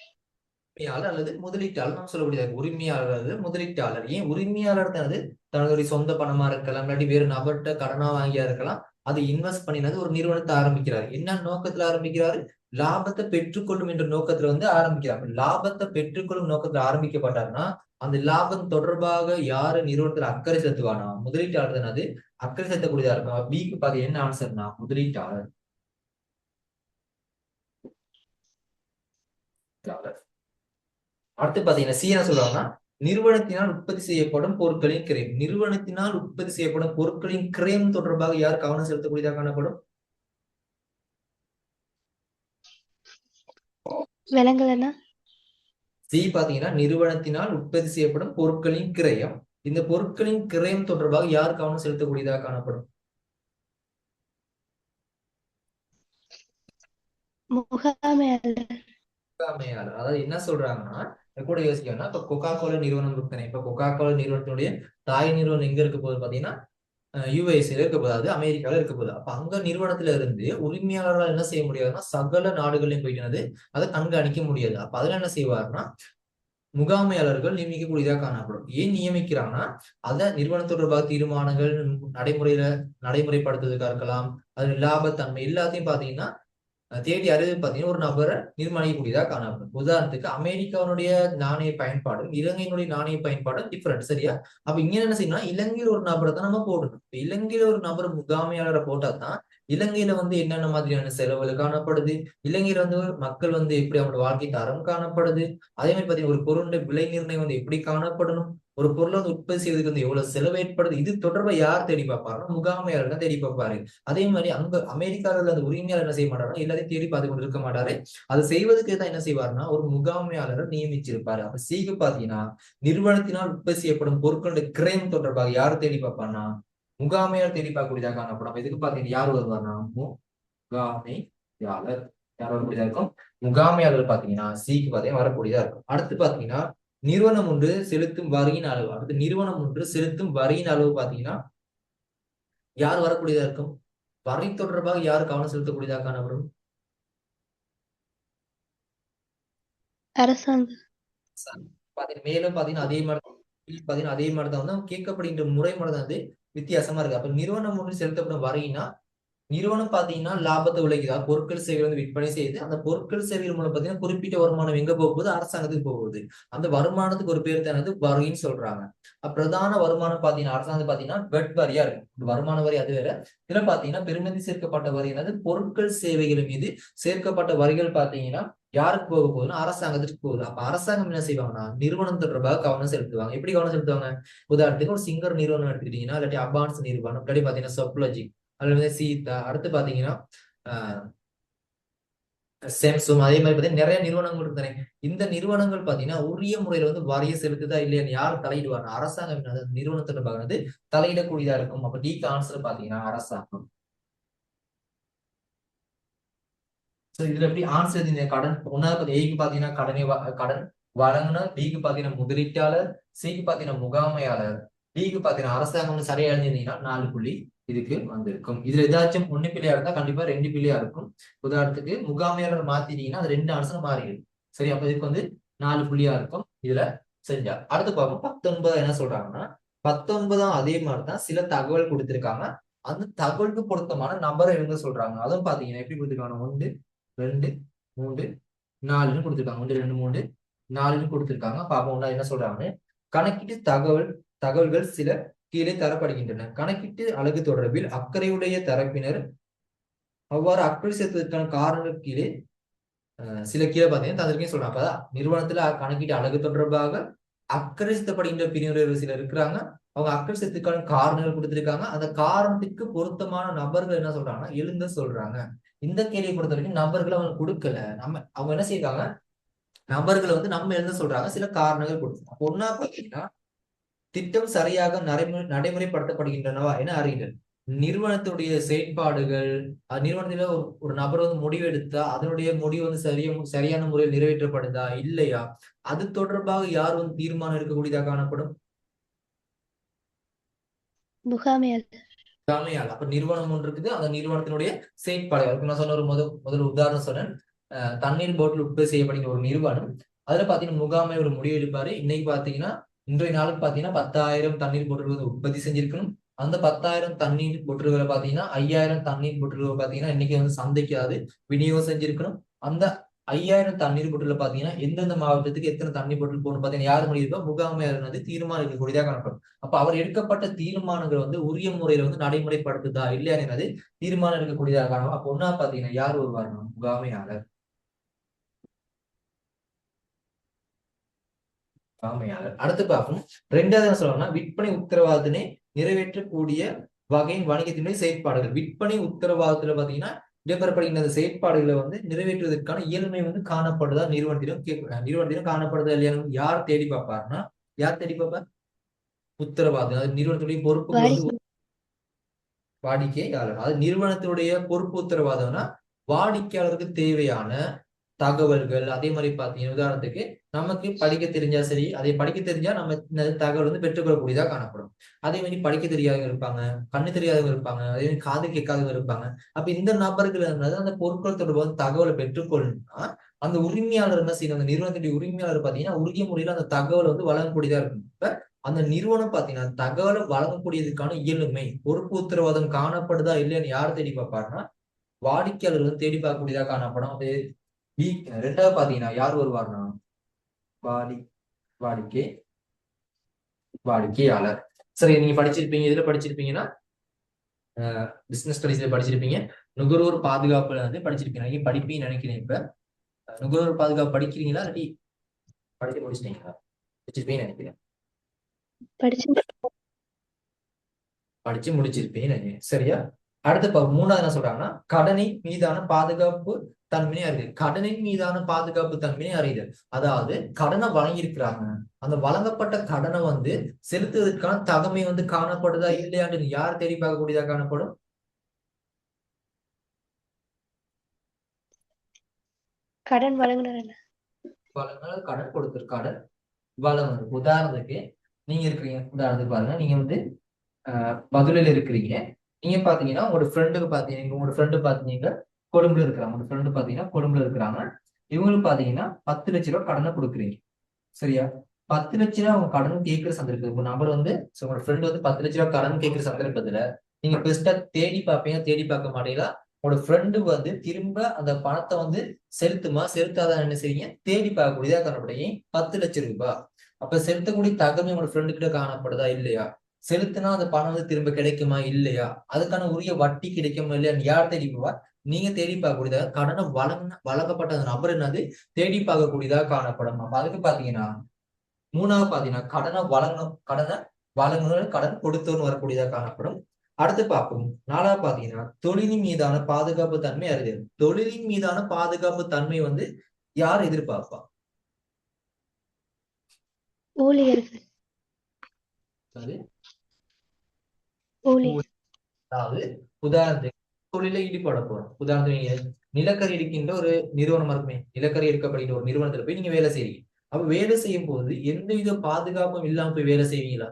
உரிமையாளர் அல்லது முதலீட்டாளர் நம்ம சொல்லக்கூடியது. உரிமையாளர் அல்லது முதலீட்டாளர். ஏன் உரிமையாளர் தான் தன்னுடைய சொந்த பணமா இருக்கலாம், இல்லாட்டி வேறு நபர்கிட்ட கடனா வாங்கியா இருக்கலாம். அது இன்வெஸ்ட் பண்ணினது ஒரு நிறுவனத்தை ஆரம்பிக்கிறார். என்ன நோக்கத்துல ஆரம்பிக்கிறாரு? லாபத்தை பெற்றுக்கொள்ளும் என்ற நோக்கத்துல வந்து ஆரம்பிக்கிறார். லாபத்தை பெற்றுக்கொள்ளும் நோக்கத்துல ஆரம்பிக்கப்பட்டாருன்னா அந்த லாபம் தொடர்பாக யாரு நிறுவனத்துல அக்கறை செலுத்துவானா முதலீட்டாளர் தான் அது அக்கறை செலுத்தக்கூடியதா இருக்கும். பிக்கு பாதி என்ன ஆன்சர்னா முதலீட்டாளர். அடுத்து பாத்தீங்கன்னா சி என்ன சொல்றாங்கன்னா நிறுவனத்தினால் உற்பத்தி செய்யப்படும் பொருட்களின் கிரயம். நிறுவனத்தினால் உற்பத்தி செய்யப்படும் பொருட்களின் கிரயம் தொடர்பாக யார் கவனம் செலுத்தக்கூடியதாக காணப்படும்? விளங்கலண்ணா. சி பாத்தீங்கன்னா நிறுவனத்தினால் உற்பத்தி செய்யப்படும் பொருட்களின் கிரயம். இந்த பொருட்களின் கிரயம் தொடர்பாக யார் கவனம் செலுத்தக்கூடியதாக காணப்படும்? முகாமையாளர். முகாமையாளர். அதாவது என்ன சொல்றாங்கன்னா கூட யோசிக்கணும்னா இப்ப கொக்கா கோலா நிறுவனம் இருக்குனே, இப்ப கொக்கா கோலா நிறுவனத்தினுடைய தாய் நிறுவனம் எங்க இருக்க போகுது பாத்தீங்கன்னா யுஎஸ்ல இருக்க போகுது, அது அமெரிக்கால இருக்க போகுது. அப்ப அங்க நிறுவனத்துல இருந்து உரிமையாளரால் என்ன செய்ய முடியாதுன்னா சகல நாடுகளையும் போயிட்டு அதை கண்காணிக்க முடியாது. அப்ப அதுல என்ன செய்வாருன்னா முகாமையாளர்கள் நியமிக்கக்கூடியதாக காணப்படும். ஏன் நியமிக்கிறாங்கன்னா அத நிறுவனம் தொடர்பாக தீர்மானங்கள் நடைமுறைப்படுத்துவதற்காக இருக்கலாம், அது லாபத்தன்மை எல்லாத்தையும் பாத்தீங்கன்னா தேடி அறிவு பாத்தீங்கன்னா ஒரு நபரை நிர்மாணிக்கக்கூடியதாக காணப்படும். உதாரணத்துக்கு அமெரிக்காவுடைய நாணய பயன்பாடும் இலங்கையினுடைய நாணய பயன்பாடும் டிஃபரெண்ட், சரியா? அப்ப இங்க என்ன செய்யணும், இலங்கையில் ஒரு நபரை தான் நம்ம போடணும். இலங்கையில ஒரு நபர் முகாமையாளரை போட்டா தான் இலங்கையில என்னென்ன மாதிரியான செலவுகள் காணப்படுது, இலங்கையில மக்கள் எப்படி அவங்களோட வாழ்க்கை தரம் காணப்படுது, அதே மாதிரி பாத்தீங்கன்னா ஒரு பொருளுடைய விலை நிர்ணயம் எப்படி காணப்படணும், ஒரு பொருளை உற்பத்தி செய்வதற்கு எவ்வளவு செலவு ஏற்படுது, இது தொடர்பா யார் தேடி பார்ப்பாருன்னா முகாமையாளர் தான் தேடி பார்ப்பாரு. அதே மாதிரி அங்க அமெரிக்காவில் அந்த உரிமையாளர் என்ன செய்ய மாட்டாருன்னா எல்லாத்தையும் தேடி பார்த்து கொண்டு இருக்க மாட்டாரு. அதை செய்வதற்கு தான் என்ன செய்வாருன்னா ஒரு முகாமையாளரை நியமிச்சிருப்பாரு. அப்ப சீக்கு பாத்தீங்கன்னா நிறுவனத்தினால் உற்பத்தி செய்யப்படும் பொருட்களுடைய கிரைம் தொடர்பாக யார் தேடி பார்ப்பான்னா முகாமையாளர் தேடி பார்க்கக்கூடியதாக காணப்படும். இதுக்கு பாத்தீங்கன்னா யார் வருவார்னா முகாமையாளர். யார் வரக்கூடியதா இருக்கும்? முகாமையாளர் பாத்தீங்கன்னா சீக்கு பாத்தீங்கன்னா வரக்கூடியதா இருக்கும். அடுத்து பாத்தீங்கன்னா நிறுவனம் ஒன்று செலுத்தும் வரியின் அளவு. அடுத்து நிறுவனம் ஒன்று செலுத்தும் வரியின் அளவு பாத்தீங்கன்னா யார் வரக்கூடியதா இருக்கும்? வரி தொடர்பாக யார் கவனம் செலுத்தக்கூடியதாக காணப்படும்? அரசாங்கம். மேலும் பாத்தீங்கன்னா அதே மாதிரிதான் கேட்கப்படுகின்ற முறை மட்டும் வித்தியாசமா இருக்கு. அப்ப நிறுவனம் ஒன்று செலுத்தப்படும் வரினா நிறுவனம் பாத்தீங்கன்னா லாபத்தை உழைக்குதா, பொருட்கள் சேவைகள் விற்பனை செய்யுது. அந்த பொருட்கள் சேவைகள் மூலம் பாத்தீங்கன்னா குறிப்பிட்ட வருமானம் எங்க போகுது, அரசாங்கத்துக்கு போகுது. அந்த வருமானத்துக்கு ஒரு பேர் தானது வரின்னு சொல்றாங்க. பிரதான வருமானம் பாத்தீங்கன்னா அரசாங்கம் பாத்தீங்கன்னா வெட் வரியா இருக்கும், வருமான வரி அது வேற. இதுல பாத்தீங்கன்னா பெருமதி சேர்க்கப்பட்ட வரி என்னது, பொருட்கள் சேவைகள் மீது சேர்க்கப்பட்ட வரிகள் பாத்தீங்கன்னா யாருக்கு போக போகுதுன்னா அரசாங்கத்துக்கு போகுது. அப்ப அரசாங்கம் என்ன செய்வாங்கன்னா நிறுவனம் தொடர்பாக கவனம் செலுத்துவாங்க. எப்படி கவனம் செலுத்துவாங்க? உதாரணத்துக்கு ஒரு சிங்கர் நிறுவனம் எடுத்துக்கிட்டீங்கன்னா, இல்லாட்டி அபான்ஸ் நிறுவனம், இல்லாட்டி பாத்தீங்கன்னா சொப்லஜி, அல்லது சீதா, அடுத்து பாத்தீங்கன்னா செம்சும், அதே மாதிரி பாத்தீங்கன்னா நிறைய நிறுவனங்கள் இருந்தானே. இந்த நிறுவனங்கள் பாத்தீங்கன்னா உரிய முறையில வரியை செலுத்துதா இல்லையான்னு யார் தலையிடுவாங்க? அரசாங்கம் நிறுவனத்தோட தலையிடக்கூடியதா இருக்கும். அப்ப டிக்கு ஆன்சர் பாத்தீங்கன்னா அரசாங்கம். இதுல எப்படி ஆன்சர் இந்த கடன் ஒன்னாவது ஏக்கு பாத்தீங்கன்னா கடன் வழங்குனர், பிக்கு பாத்தீங்கன்னா முதலீட்டாளர், சிக்கு பாத்தீங்கன்னா முகாமையாளர், டிக்கு பாத்தீங்கன்னா அரசாங்கம் சரியா எழுதிருந்தீங்கன்னா 4 புள்ளி இதுக்கு வந்திருக்கும். இதுல ஏதாச்சும் 1 பிள்ளையா இருந்தா கண்டிப்பா 2 பிள்ளையா இருக்கும். உதாரணத்துக்கு முகாமையாளர் மாத்திட்டீங்கன்னா அது 2 ஆன்சர் மாறிடும். சரி, அப்ப இதுக்கு 4 புள்ளியா இருக்கும். இதுல செஞ்சா அடுத்து பார்ப்போம். 19 என்ன சொல்றாங்கன்னா 19 அதே மாதிரிதான் சில தகவல் கொடுத்திருக்காங்க. அந்த தகவலுக்கு பொருத்தமான நபரை எழுத சொல்றாங்க. அதுவும் பாத்தீங்கன்னா எப்படி கொடுத்திருக்காங்க, 1 2 3 4ன்னு கொடுத்திருக்காங்க. 1 2 3 4ன்னு கொடுத்திருக்காங்க. பாப்போம் என்ன சொல்றாங்க. கணக்கீட்டு தகவல்கள் சில கீழே தரப்படுகின்றன. கணக்கீட்டு அலகு தொடர்பில் அக்கறையுடைய தரப்பினர் அவ்வாறு அக்கறை சேர்த்ததற்கான காரணங்கள் கீழே சில கீழே பாத்தீங்கன்னா தந்திருக்கேன்னு சொல்றாங்க. அப்பதான் நிறுவனத்துல கணக்கீட்டு அலகு தொடர்பாக அக்கறை செலுத்தப்படுகின்ற பிரிவினர்கள் சிலர் இருக்கிறாங்க. அவங்க அக்கறை செலுத்ததுக்கான காரணங்கள் கொடுத்திருக்காங்க. அந்த காரணத்துக்கு பொருத்தமான நபர்கள் என்ன சொல்றாங்கன்னா எழுந்த சொல்றாங்க. இந்த கேள்வியை பொறுத்த வரைக்கும் நபர்களை அவங்க கொடுக்கல, அவங்க என்ன செய்யறாங்க, நபர்களை நம்ம எழுத சொல்றாங்க, சில காரணங்கள் கொடுத்தாங்க. ஒன்னா பாத்தீங்கன்னா திட்டம் சரியாக நடைமுறைப்படுத்தப்படுகின்றனவா என அறியுங்கள். நிறுவனத்துடைய செயற்பாடுகள், நிறுவனத்துல ஒரு நபர் முடிவு எடுத்தா அதனுடைய முடிவு சரியான முறையில் நிறைவேற்றப்படுதா இல்லையா, அது தொடர்பாக யார் தீர்மானம் எடுக்கக்கூடியதாக காணப்படும்? முகாமையாளர். அப்ப நிறுவனம் ஒன்று இருக்குது, அந்த நிறுவனத்தினுடைய செயற்பாடுகள் நான் சொன்ன ஒரு முதல் உதாரணம் சொன்னேன். தண்ணீர் போட்டில் உற்பத்தி செய்யப்படுகிற ஒரு நிறுவனம், அதுல பாத்தீங்கன்னா முகாமை ஒரு முடிவு எடுப்பாரு. இன்னைக்கு பாத்தீங்கன்னா இன்றைய நாளுக்கு பாத்தீங்கன்னா 10,000 தண்ணீர் போட்டுகள் உற்பத்தி செஞ்சிருக்கணும். அந்த 10,000 தண்ணீர் போட்டுகளை பாத்தீங்கன்னா 5,000 தண்ணீர் போட்டுகள் பாத்தீங்கன்னா இன்னைக்கு சந்தைக்கு விநியோகம் செஞ்சிருக்கணும். அந்த 5,000 தண்ணீர் போட்டுல பாத்தீங்கன்னா எந்தெந்த மாவட்டத்துக்கு எத்தனை தண்ணீர் போட்டு போகணும் பாத்தீங்கன்னா யார் முடியிருக்கோ முகாமையாளர் தீர்மானம் எடுக்கக்கூடியதாக காணப்படும். அப்ப அவர் எடுக்கப்பட்ட தீர்மானங்கள் உரிய முறையில நடைமுறைப்படுத்துதா இல்லையானது தீர்மானம் எடுக்கக்கூடியதாக காணப்படும். அப்ப ஒன்னா பாத்தீங்கன்னா யார் வருவாருன்னா முகாமையாளர். அடுத்து பார்ப்போம். 2வது என்ன சொல்லணும்னா விற்பனை உத்தரவாதத்தினை நிறைவேற்றக்கூடிய வகையின் வணிகத்தினுடைய செயற்பாடுகள். விற்பனை உத்தரவாதத்துல பாத்தீங்கன்னா இடம்பெறப்படுகின்ற செயற்பாடுகளை நிறைவேற்றுவதற்கான இயல்மை காணப்படுதா நிறுவனத்திலும் காணப்படுதா இல்லையா யார் தேடி பார்ப்பாருன்னா யார் தேடி பார்ப்பார்? உத்தரவாதம். அது நிறுவனத்துடைய பொறுப்பு வாடிக்கையாளர். அது நிறுவனத்துடைய பொறுப்பு உத்தரவாதம்னா வாடிக்கையாளருக்கு தேவையான தகவல்கள், அதே மாதிரி பாத்தீங்கன்னா உதாரணத்துக்கு நமக்கு படிக்க தெரிஞ்சா சரி, அதை படிக்க தெரிஞ்சா நம்ம இந்த தகவல் வந்து பெற்றுக்கொள்ளக்கூடியதா காணப்படும். அதே மாதிரி படிக்க தெரியாதவங்க இருப்பாங்க, கண்ணு தெரியாதவங்க இருப்பாங்க, அதே மாதிரி காது கேட்காதவங்க இருப்பாங்க. அப்ப இந்த நபர்கள் அந்த பொருட்கள் தொடர்பான தகவலை பெற்றுக்கொள்ளணும்னா அந்த உரிமையாளர் என்ன செய்யணும், அந்த நிறுவனத்துடைய உரிமையாளர் பாத்தீங்கன்னா உரிய முறையில அந்த தகவலை வந்து வழங்கக்கூடியதா இருக்கணும். இப்ப அந்த நிறுவனம் பாத்தீங்கன்னா தகவலை வழங்கக்கூடியதுக்கான இயலுமை, பொறுப்பு உத்தரவாதம் காணப்படுதா இல்லையான்னு யார் தேடி பார்ப்பாருன்னா வாடிக்கையாளர் வந்து தேடி பார்க்கக்கூடியதா காணப்படும். அது ரெண்டாவது பாத்தீங்கன்னா யார் வருவார்னா வாடி வாடிக்கை வாடிக்கையாளர். சரி, நீங்க படிச்சிருப்பீங்க, இதுல படிச்சிருப்பீங்கன்னா பிசினஸ் ஸ்டடீஸ்ல படிச்சிருப்பீங்க, நுகர்வோர் பாதுகாப்புல வந்து படிச்சிருப்பீங்க. நீங்க படிப்பீங்கன்னு நினைக்கிறேன். இப்ப நுகர்வோர் பாதுகாப்பு படிக்கிறீங்களா இல்லாட்டி படிச்சு முடிச்சிட்டீங்களா? படிச்சிருப்பீங்கன்னு நினைக்கிறேன். படிச்சு முடிச்சிருப்பீங்கன்னு நினைக்கிறேன். சரியா? அடுத்து மூணாவது என்ன சொல்றாங்கன்னா கடனின் மீதான பாதுகாப்பு தன்மையை அறிதல். கடனின் மீதான பாதுகாப்பு தன்மையை அறிதல். அதாவது கடனை வழங்கியிருக்கிறாங்க, அந்த வழங்கப்பட்ட கடனை வந்து செலுத்துவதற்கான தகமை வந்து காணப்படுதா இல்லையான்னு யார் தேடி பார்க்கக்கூடியதா காணப்படும்? கடன் வழங்குனர். கடன் கொடுத்திருக்காரு வழங்குனர். உதாரணத்துக்கு நீங்க இருக்கிறீங்க, உதாரணத்துக்கு பாருங்க, நீங்க வந்து மதுரையில இருக்கிறீங்க. நீங்க பாத்தீங்கன்னா உங்களோட ஃப்ரெண்டுக்கு பாத்தீங்கன்னா உங்களோட ஃப்ரெண்டு பாத்தீங்கன்னா கொழும்புல இருக்கிறாங்க. உங்களோட ஃப்ரெண்டு பாத்தீங்கன்னா கொழும்புல இருக்கிறாங்க. இவங்களுக்கு பாத்தீங்கன்னா 10 லட்ச ரூபாய் கடனை கொடுக்குறீங்க. சரியா? 10 லட்ச ரூபாய் அவங்க கடன் கேட்கிற சந்தர்ப்பம், உங்க நபர் வந்து உங்களோட ஃப்ரெண்டு வந்து 10 லட்ச ரூபாய் கடன் கேட்கிற சந்தர்ப்பத்துல நீங்க பெஸ்டா தேடி பார்ப்பீங்க, தேடி பார்க்க மாட்டீங்களா? உங்களோட ஃப்ரெண்டு வந்து திரும்ப அந்த பணத்தை வந்து செலுத்துமா செலுத்தாதான் என்ன செய்யுங்க தேடி பார்க்கக்கூடியதா காணப்படுங்க. 10 லட்சம் ரூபாய் அப்ப செலுத்தக்கூடிய தகவல் உங்களோட ஃப்ரெண்டு கிட்ட காணப்படுதா இல்லையா? செலுத்தினா அந்த பணம் வந்து திரும்ப கிடைக்குமா இல்லையா? அதுக்கான உரிய வட்டி கிடைக்குமா இல்லையா? யார் தேடி போவா? நீங்க தேடி பார்க்கக்கூடியதா கடனை வழங்கப்பட்ட அந்த நபர் என்னது தேடி பார்க்கக்கூடியதா காணப்படும். அப்ப அதுக்கு பாத்தீங்கன்னா மூணாவது பாத்தீங்கன்னா கடனை வழங்குனர், கடன் கொடுத்தவன் வரக்கூடியதா காணப்படும். அடுத்து பார்ப்போம். நாலாவது பாத்தீங்கன்னா தொழிலின் மீதான பாதுகாப்பு தன்மை அறிதல். தொழிலின் மீதான பாதுகாப்பு தன்மை வந்து யார் எதிர்பார்ப்பா? ஊழியர்கள். அதாவது உதாரணத்துக்கு தொழில ஈடுபட போறோம். உதாரணத்துக்கு நிலக்கரி எடுக்கின்ற ஒரு நிறுவனமா இருக்குமே, நிலக்கரி எடுக்கப்படுகின்ற ஒரு நிறுவனத்துல போய் நீங்க வேலை செய்றீங்க. அப்ப வேலை செய்யும் போது எந்தவித பாதுகாப்பும் இல்லாம போய் வேலை செய்வீங்களா?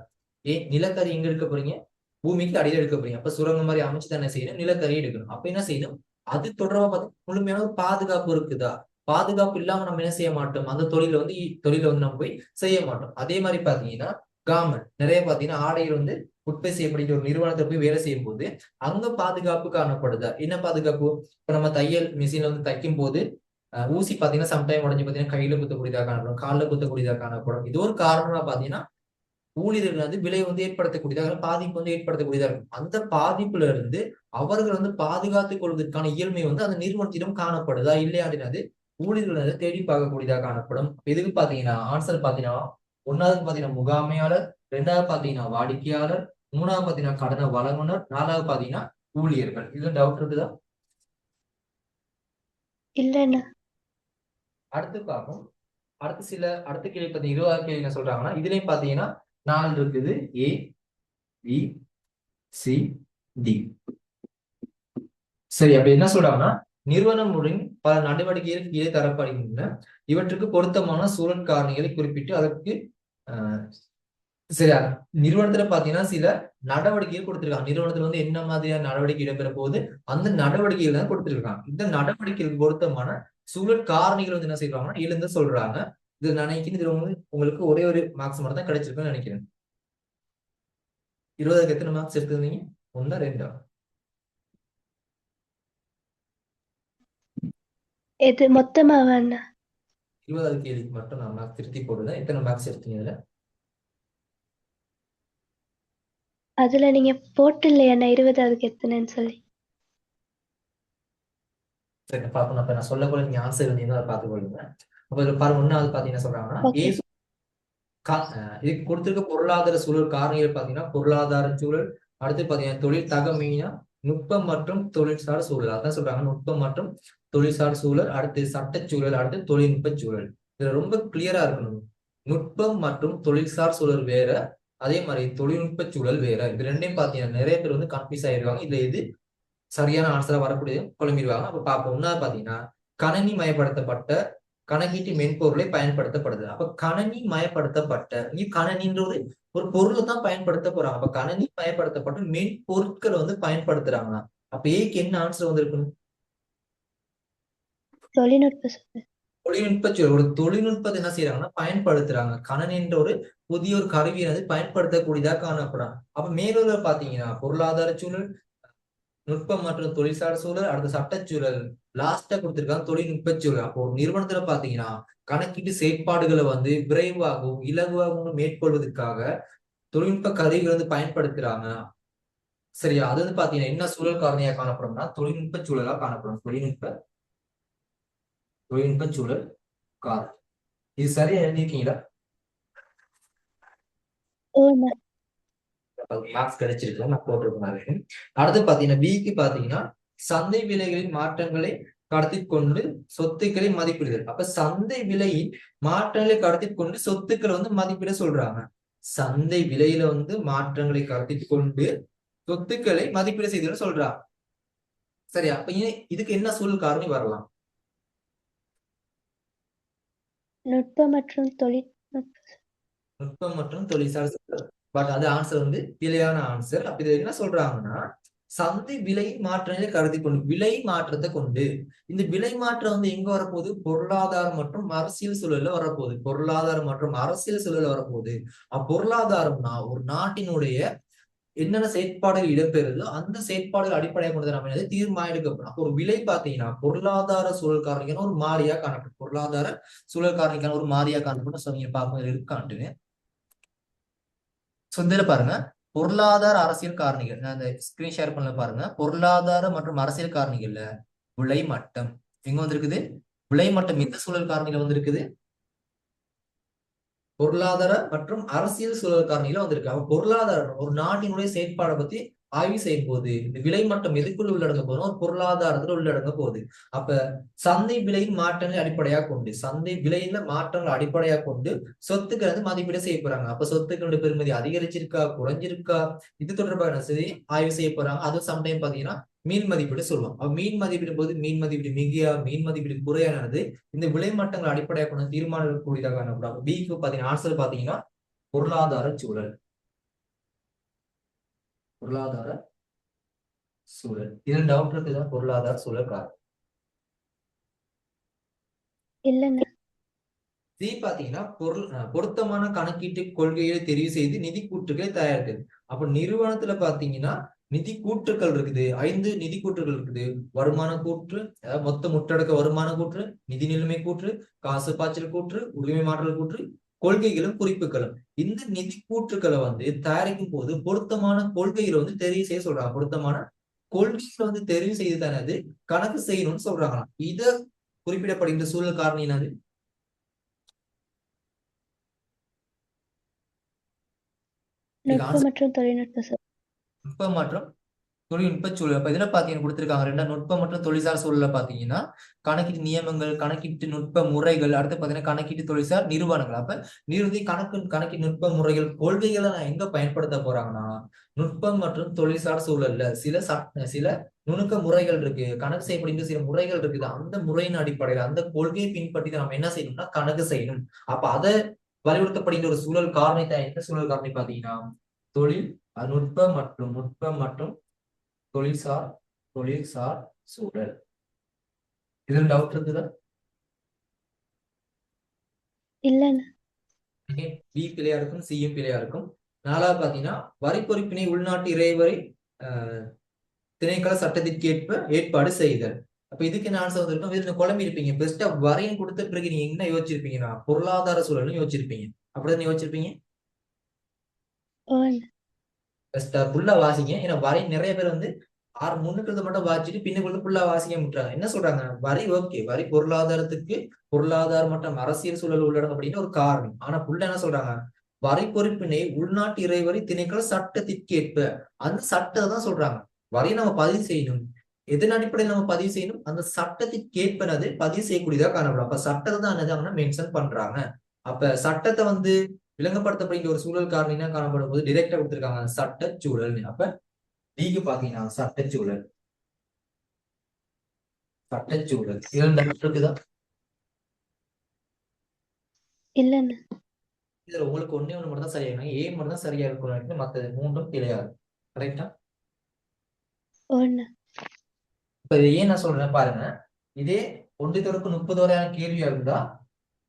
நிலக்கரி எங்க எடுக்க போறீங்க? பூமிக்கு அடியில் எடுக்க போறீங்க. அப்ப சுரங்கம் மாதிரி அமைச்சு தானே செய்யணும், நிலக்கரி எடுக்கணும். அப்ப என்ன செய்யணும்? அது தொடர்பா பார்த்து முழுமையான ஒரு பாதுகாப்பு இருக்குதா? பாதுகாப்பு இல்லாம நம்ம என்ன செய்ய மாட்டோம், அந்த தொழில வந்து நம்ம போய் செய்ய மாட்டோம். அதே மாதிரி பாத்தீங்கன்னா கவர்மெண்ட் நிறைய பாத்தீங்கன்னா ஆடைகள் வந்து உற்பத்தி செய்யப்படுகிற ஒரு நிறுவனத்தை போய் வேலை செய்யும் போது அங்க பாதுகாப்பு காணப்படுதா? என்ன பாதுகாப்பு? இப்ப நம்ம தையல் மிஷின்ல வந்து தைக்கும் போது ஊசி பாத்தீங்கன்னா சம்டைம் உடஞ்சு பாத்தீங்கன்னா கையில குத்தக்கூடியதாக காணப்படும், காலில் குத்தக்கூடியதாக காணப்படும். இது ஒரு காரணமா பாத்தீங்கன்னா ஊழியர்கள் வந்து விலை வந்து ஏற்படுத்தக்கூடியதாக, பாதிப்பு வந்து ஏற்படுத்தக்கூடியதாக இருக்கும். அந்த பாதிப்புல இருந்து அவர்கள் வந்து பாதுகாத்துக் கொள்வதற்கான இயல்மை வந்து அந்த நிறுவனத்திடம் காணப்படுதா இல்லையா அப்படின்னாது ஊழியர்கள் வந்து தேடி பார்க்கக்கூடியதாக காணப்படும். இதுக்கு பாத்தீங்கன்னா ஆன்சர் பாத்தீங்கன்னா ஒன்னாவது பாத்தீங்கன்னா முகாமையாளர், ரெண்டாவது பாத்தீங்கன்னா வாடிக்கையாளர், மூணாவது பாத்தீங்கன்னா கடனை வழங்குனர், நாலாவது பாத்தீங்கன்னா ஊழியர்கள். இதுல டவுட் இருக்குதா? இல்லைண்ணா. அடுத்து பார்ப்போம். அடுத்த கேள்வி பாத்தீங்கன்னா 20வது கேள்வி என்ன சொல்றாங்கன்னா இதுலயும் பாத்தீங்கன்னா 4 இருக்குது. ஏ, பி, சி, டி. சரி, அப்ப என்ன சொல்றாங்கன்னா நிறுவனமுடன் பல நடவடிக்கைகள் கீழே தரப்படுகின்றன. இவற்றுக்கு பொருத்தமான சூழல் காரணிகளை குறிப்பிட்டு அதற்கு சரியா நிறுவனத்துல பாத்தீங்கன்னா சில நடவடிக்கைகள் கொடுத்திருக்காங்க. நிறுவனத்துல வந்து என்ன மாதிரியான நடவடிக்கை இடம்பெற போகுது அந்த நடவடிக்கைகள் தான் கொடுத்திருக்காங்க. இந்த நடவடிக்கைகளுக்கு பொருத்தமான சூழல் காரணிகள் வந்து என்ன செய்வாங்கன்னா எழுந்து சொல்றாங்க. இது நினைக்கிறேன் இதுல உங்களுக்கு ஒரே ஒரு மார்க்ஸ் மட்டும் தான் கிடைச்சிருக்குன்னு நினைக்கிறேன். 20க்கு எத்தனை மார்க்ஸ் எடுத்திருந்தீங்க? 1 2? இது மொத்தமாவா அண்ணா? 20வது கேள்விக்கு மட்டும் நான் மார்க் திருத்தி போடுறேன். எத்தனை மார்க்ஸ் எடுத்தீங்க இதுல? அதுல நீங்க போட்டு இல்லையா 20க்கு எத்தனைன்னு சொல்லி? சரி பாப்போம். அப்ப நான் சொல்லக்கூட நீங்க ஆன்சர் இருந்தீங்கன்னா அதை பார்த்து கொள்ளுங்க. அப்ப இதுல பாருங்க, 1வது பாத்தீங்கன்னா சொல்றாங்கன்னா இதுக்கு கொடுத்திருக்க பொருளாதார சூழல் காரணிகள் பாத்தீங்கன்னா பொருளாதார சூழல், அடுத்து பாத்தீங்கன்னா தொழில் தகமையா, நுட்பம் மற்றும் தொழில்சார் சூழல். அதான் சொல்றாங்க நுட்பம் மற்றும் தொழில்சார் சூழல், அடுத்து சட்டச்சூழல், அடுத்து தொழில்நுட்ப சூழல். இதுல ரொம்ப கிளியரா இருக்கணும். நுட்பம் மற்றும் தொழில்சார் சூழல் வேற, அதே மாதிரி தொழில்நுட்ப சூழல் வேற. இது ரெண்டையும் பாத்தீங்கன்னா நிறைய பேர் வந்து கன்ஃபியூஸ் ஆயிருக்காங்க. இதுல எது சரியான ஆன்சரா வரக்கூடிய குழம்பிடுவாங்க. அப்ப பார்ப்போம். 1வது பாத்தீங்கன்னா கணனி மயப்படுத்தப்பட்ட கணக்கீட்டு மென்பொருளை பயன்படுத்தப்படுது. அப்ப கணனி மயப்படுத்தப்பட்ட கணனின்ற ஒரு பொருளை தான் பயன்படுத்த போறாங்க. அப்ப கணனி மயப்படுத்தப்பட்ட மென்பொருட்களை வந்து பயன்படுத்துறாங்களா? அப்ப ஏக்கு என்ன ஆன்சர் வந்திருக்கணும்? தொழில்நுட்ப சூழல். தொழில்நுட்ப சூழல். ஒரு தொழில்நுட்பத்தை என்ன செய்யறாங்கன்னா பயன்படுத்துறாங்க. கணனி என்ற ஒரு புதிய ஒரு கருவியை வந்து பயன்படுத்தக்கூடியதா காணப்படுறாங்க. அப்ப மேலூர்ல பாத்தீங்கன்னா பொருளாதார சூழல், நுட்பம் மற்றும் தொழில்சார் சூழல், அடுத்த சட்டச்சூழல், லாஸ்டா கொடுத்திருக்காங்க தொழில்நுட்ப சூழல். அப்போ ஒரு நிறுவனத்துல பாத்தீங்கன்னா கணக்கீட்டு செயற்பாடுகளை வந்து விரைவாகவும் இலகுவாகவும் மேற்கொள்வதற்காக தொழில்நுட்ப கருவிகள் வந்து பயன்படுத்துறாங்க. சரியா? அது வந்து பாத்தீங்கன்னா என்ன சூழல் காரணியா காணப்படும்னா தொழில்நுட்ப சூழலா காணப்படும். தொழில்நுட்ப சூழல் காரணம். இது சரியா எழுதிருக்கீங்களா? மார்க்ஸ் கிடைச்சிருக்கு, நான் போட்டிருக்கேன். அடுத்து பாத்தீங்கன்னா பிக்கு பாத்தீங்கன்னா சந்தை விலைகளின் மாற்றங்களை கடத்தி கொண்டு சொத்துக்களை மதிப்பிடுதல். அப்ப சந்தை விலையின் மாற்றங்களை கடத்தி கொண்டு சொத்துக்களை வந்து மதிப்பிட சொல்றாங்க. சந்தை விலையில வந்து மாற்றங்களை கடத்தி கொண்டு சொத்துக்களை மதிப்பீடு செய்தல் சொல்றாங்க. சரியா? அப்ப இதுக்கு என்ன சூழல் காரணி வரலாம்? நுட்பம் மற்றும் நுட்பம் மற்றும் தொழில்சார் சூழல். பட் அது ஆன்சர் வந்து பிழையான ஆன்சர். அப்ப இது என்ன சொல்றாங்கன்னா சந்தை விலை மாற்றங்களை கருதி கொண்டு விலை மாற்றத்தை கொண்டு இந்த விலை மாற்றம் வந்து எங்க வரப்போகுது? பொருளாதாரம் மற்றும் அரசியல் சூழல்ல வரப்போகுது. பொருளாதாரம் மற்றும் அரசியல் சூழல்ல வரப்போகுது. பொருளாதாரம்னா ஒரு நாட்டினுடைய என்னென்ன செயற்பாடுகள் இடம்பெறுதோ அந்த செயற்பாடுகள் அடிப்படையாக கொண்டு நம்ம என்னது தீர்மானிக்கப்படும். அப்போ ஒரு விலை பார்த்தீங்கன்னா பொருளாதார சூழல் காரணிக்கான ஒரு மாறியா காணப்படும். பொருளாதார சூழல் காரணிக்கான ஒரு மாறியா காணப்படும். ஸோ நீங்க பார்க்க இருக்கான்ட்டு சொந்தில பாருங்க. பொருளாதார அரசியல் காரணிகள், நான் அந்த ஸ்கிரீன் ஷேர் பண்ணல பாருங்க. பொருளாதார மற்றும் அரசியல் காரணிகள்ல விலை மட்டம் எங்க வந்திருக்குது? விலை மட்டம் எந்த சூழல் காரணிகள் வந்திருக்குது? பொருளாதார மற்றும் அரசியல் சூழல் காரணிகள் வந்திருக்கு. அப்ப பொருளாதாரம் ஒரு நாட்டினுடைய செயற்பாடை பத்தி ஆய்வு செய்யும் போது இந்த விலை மட்டம் எதுக்குள்ள உள்ளடங்க போதும்? ஒரு பொருளாதாரத்துல உள்ளடங்க போகுது. அப்ப சந்தை விலையின் மாற்றங்களை அடிப்படையாக கொண்டு சந்தை விலையில மாற்றங்களை அடிப்படையாக கொண்டு சொத்துக்கள் வந்து மதிப்பீடு செய்ய போறாங்க. அப்ப சொத்துக்களுடைய பெருமதி அதிகரிச்சிருக்கா குறைஞ்சிருக்கா இது தொடர்பான ஆய்வு செய்ய போறாங்க. அது சம்டைம் பாத்தீங்கன்னா மீன் மதிப்பீடு சொல்லுவோம். அப்ப மீன் மதிப்பீடு போது மீன் மதிப்பீடு மிகையா மீன் மதிப்பீடு குறையானது இந்த விலை மட்டங்கள் அடிப்படையாக கொண்டு தீர்மானிக்கக்கூடியதாக காணப்படும். பிக்கு பாத்தீங்கன்னா ஆன்சர் பாத்தீங்கன்னா பொருளாதார சூழல். பொருளாதார சூழல். இதில் டவுட் இருக்குதான் பொருளாதார சூழல் காரணம். இல்லைண்ணா. சி பாத்தீங்கன்னா பொருத்தமான கணக்கீட்டு கொள்கைகளை தெரிவு செய்து நிதி கூற்றுகளை தயாரிக்கிறது. அப்ப நிறுவனத்துல பாத்தீங்கன்னா நிதி கூற்றுக்கள் இருக்குது. 5 நிதி கூற்றுகள் இருக்குது. வருமான கூற்று, மொத்த முட்டடக்க வருமான கூற்று, நிதி நிலைமை கூற்று, காசு பாய்ச்சல் கூற்று, உரிமை மாற்றல் கூற்று, கொள்கைகளும் குறிப்புகளும். இந்த நிதி கூற்றுக்களை வந்து தயாரிக்கும் போது பொருத்தமான கொள்கைகளை வந்து தெரிவு செய்ய சொல்றாங்க. பொருத்தமான கொள்கைகளை வந்து தெரிவு செய்து தானே கணக்கு செய்யணும்னு சொல்றாங்களாம். இத குறிப்பிடப்படுகின்ற சூழல் காரணி என்னது? நுட்பம் மற்றும் தொழில்நுட்ப சூழல். நுட்பம் மற்றும் தொழில்நுட்ப சூழல். அப்ப இதுல பாத்தீங்கன்னா கொடுத்திருக்காங்க ரெண்டா நுட்பம் மற்றும் தொழில்சார் சூழல பாத்தீங்கன்னா கணக்கீட்டு நியமங்கள், கணக்கீட்டு நுட்ப முறைகள், அடுத்து பாத்தீங்கன்னா கணக்கீட்டு தொழில்சார் நிறுவனங்கள். அப்ப கணக்கீட்டு நுட்ப முறைகள் கொள்கைகளை நான் எங்க பயன்படுத்த போறாங்கன்னா நுட்பம் மற்றும் தொழில்சார் சூழல்ல சில நுணுக்க முறைகள் இருக்கு, கணக்கு செய்யப்படுகின்ற சில முறைகள் இருக்குது. அந்த முறையின் அடிப்படையில் அந்த கொள்கையை பின்பற்றி நம்ம என்ன செய்யணும்னா கணக்கு செய்யணும். அப்ப அதை வலியுறுத்தப்படுகின்ற ஒரு சூழல் காரணி தான் எந்த சூழல் காரணி பாத்தீங்கன்னா நுட்பம் மற்றும் தொழில்சார் சூழல். இதுல டவுட் இருக்குதா? இல்லைண்ணா. பி பிழையா இருக்கும், சியும் பிழையா இருக்கும். 4வது பாத்தீங்கன்னா வரி பொறுப்பினை உள்நாட்டு இறைவரி திணைக்கள சட்டத்திற்கு ஏற்பாடு செய்தல். அப்ப இதுக்கு என்ன ஆன்சர் வந்திருக்கும்? இதுல குழம்பி இருப்பீங்க. பெஸ்டா வரையும் கொடுத்த பிறகு நீங்க என்ன யோசிச்சிருப்பீங்கன்னா பொருளாதார சூழல்னு யோசிச்சிருப்பீங்க. அப்படிதான் யோசிச்சிருப்பீங்க. பெஸ்டா ஃபுல்லா வாசிங்க. ஏன்னா வரை நிறைய பேர் வந்து முன்னுக்கு மட்டும் வாசிச்சுட்டு பின்னுக்குள்ள ஃபுல்லா வாசிக்க விட்டுறாங்க. என்ன சொல்றாங்க? வரி ஓகே, வரி பொருளாதாரம் மற்றும் அரசியல் சூழல் உள்ளடங்கும் அப்படின்னு ஒரு காரணம். ஆனா ஃபுல்லா என்ன சொல்றாங்க? வரி பொறுப்பினை உள்நாட்டு இறைவரி திணைக்கள சட்டத்திற்கேற்ப அந்த சட்டத்தை தான் சொல்றாங்க. வரி நம்ம பதிவு செய்யணும். எதன் அடிப்படையில் நம்ம பதிவு செய்யணும்? அந்த சட்டத்திற்கேற்பனது பதிவு செய்யக்கூடியதா காணப்படும். அப்ப சட்டத்தை தான் என்னதாங்கன்னா மென்ஷன் பண்றாங்க. அப்ப சட்டத்தை வந்து விளங்கப்படுத்தப்படுகின்ற ஒரு சூழல் காரணினா காணப்படும் போது டிரெக்டா கொடுத்திருக்காங்க சட்ட சூழல். அப்ப டிக்கு பாத்தீங்கன்னா சட்டச்சூழல். சட்டச்சூழல். இதுல doubt இருக்குதா? இல்லண்ணா. இதுல உங்களுக்கு ஒண்ணே ஒண்ணு மட்டும் தான் சரியா இருக்கும். ஏ மட்டும் தான் சரியா இருக்கும், மற்றது மூன்றும் கிடையாது. கரெக்டா? ஓண்ணா. இப்ப இதை ஏன் நான் சொல்றேன் பாருங்க. இதே 1 தொடக்கம் 30 வரையான கேள்வியா இருந்தா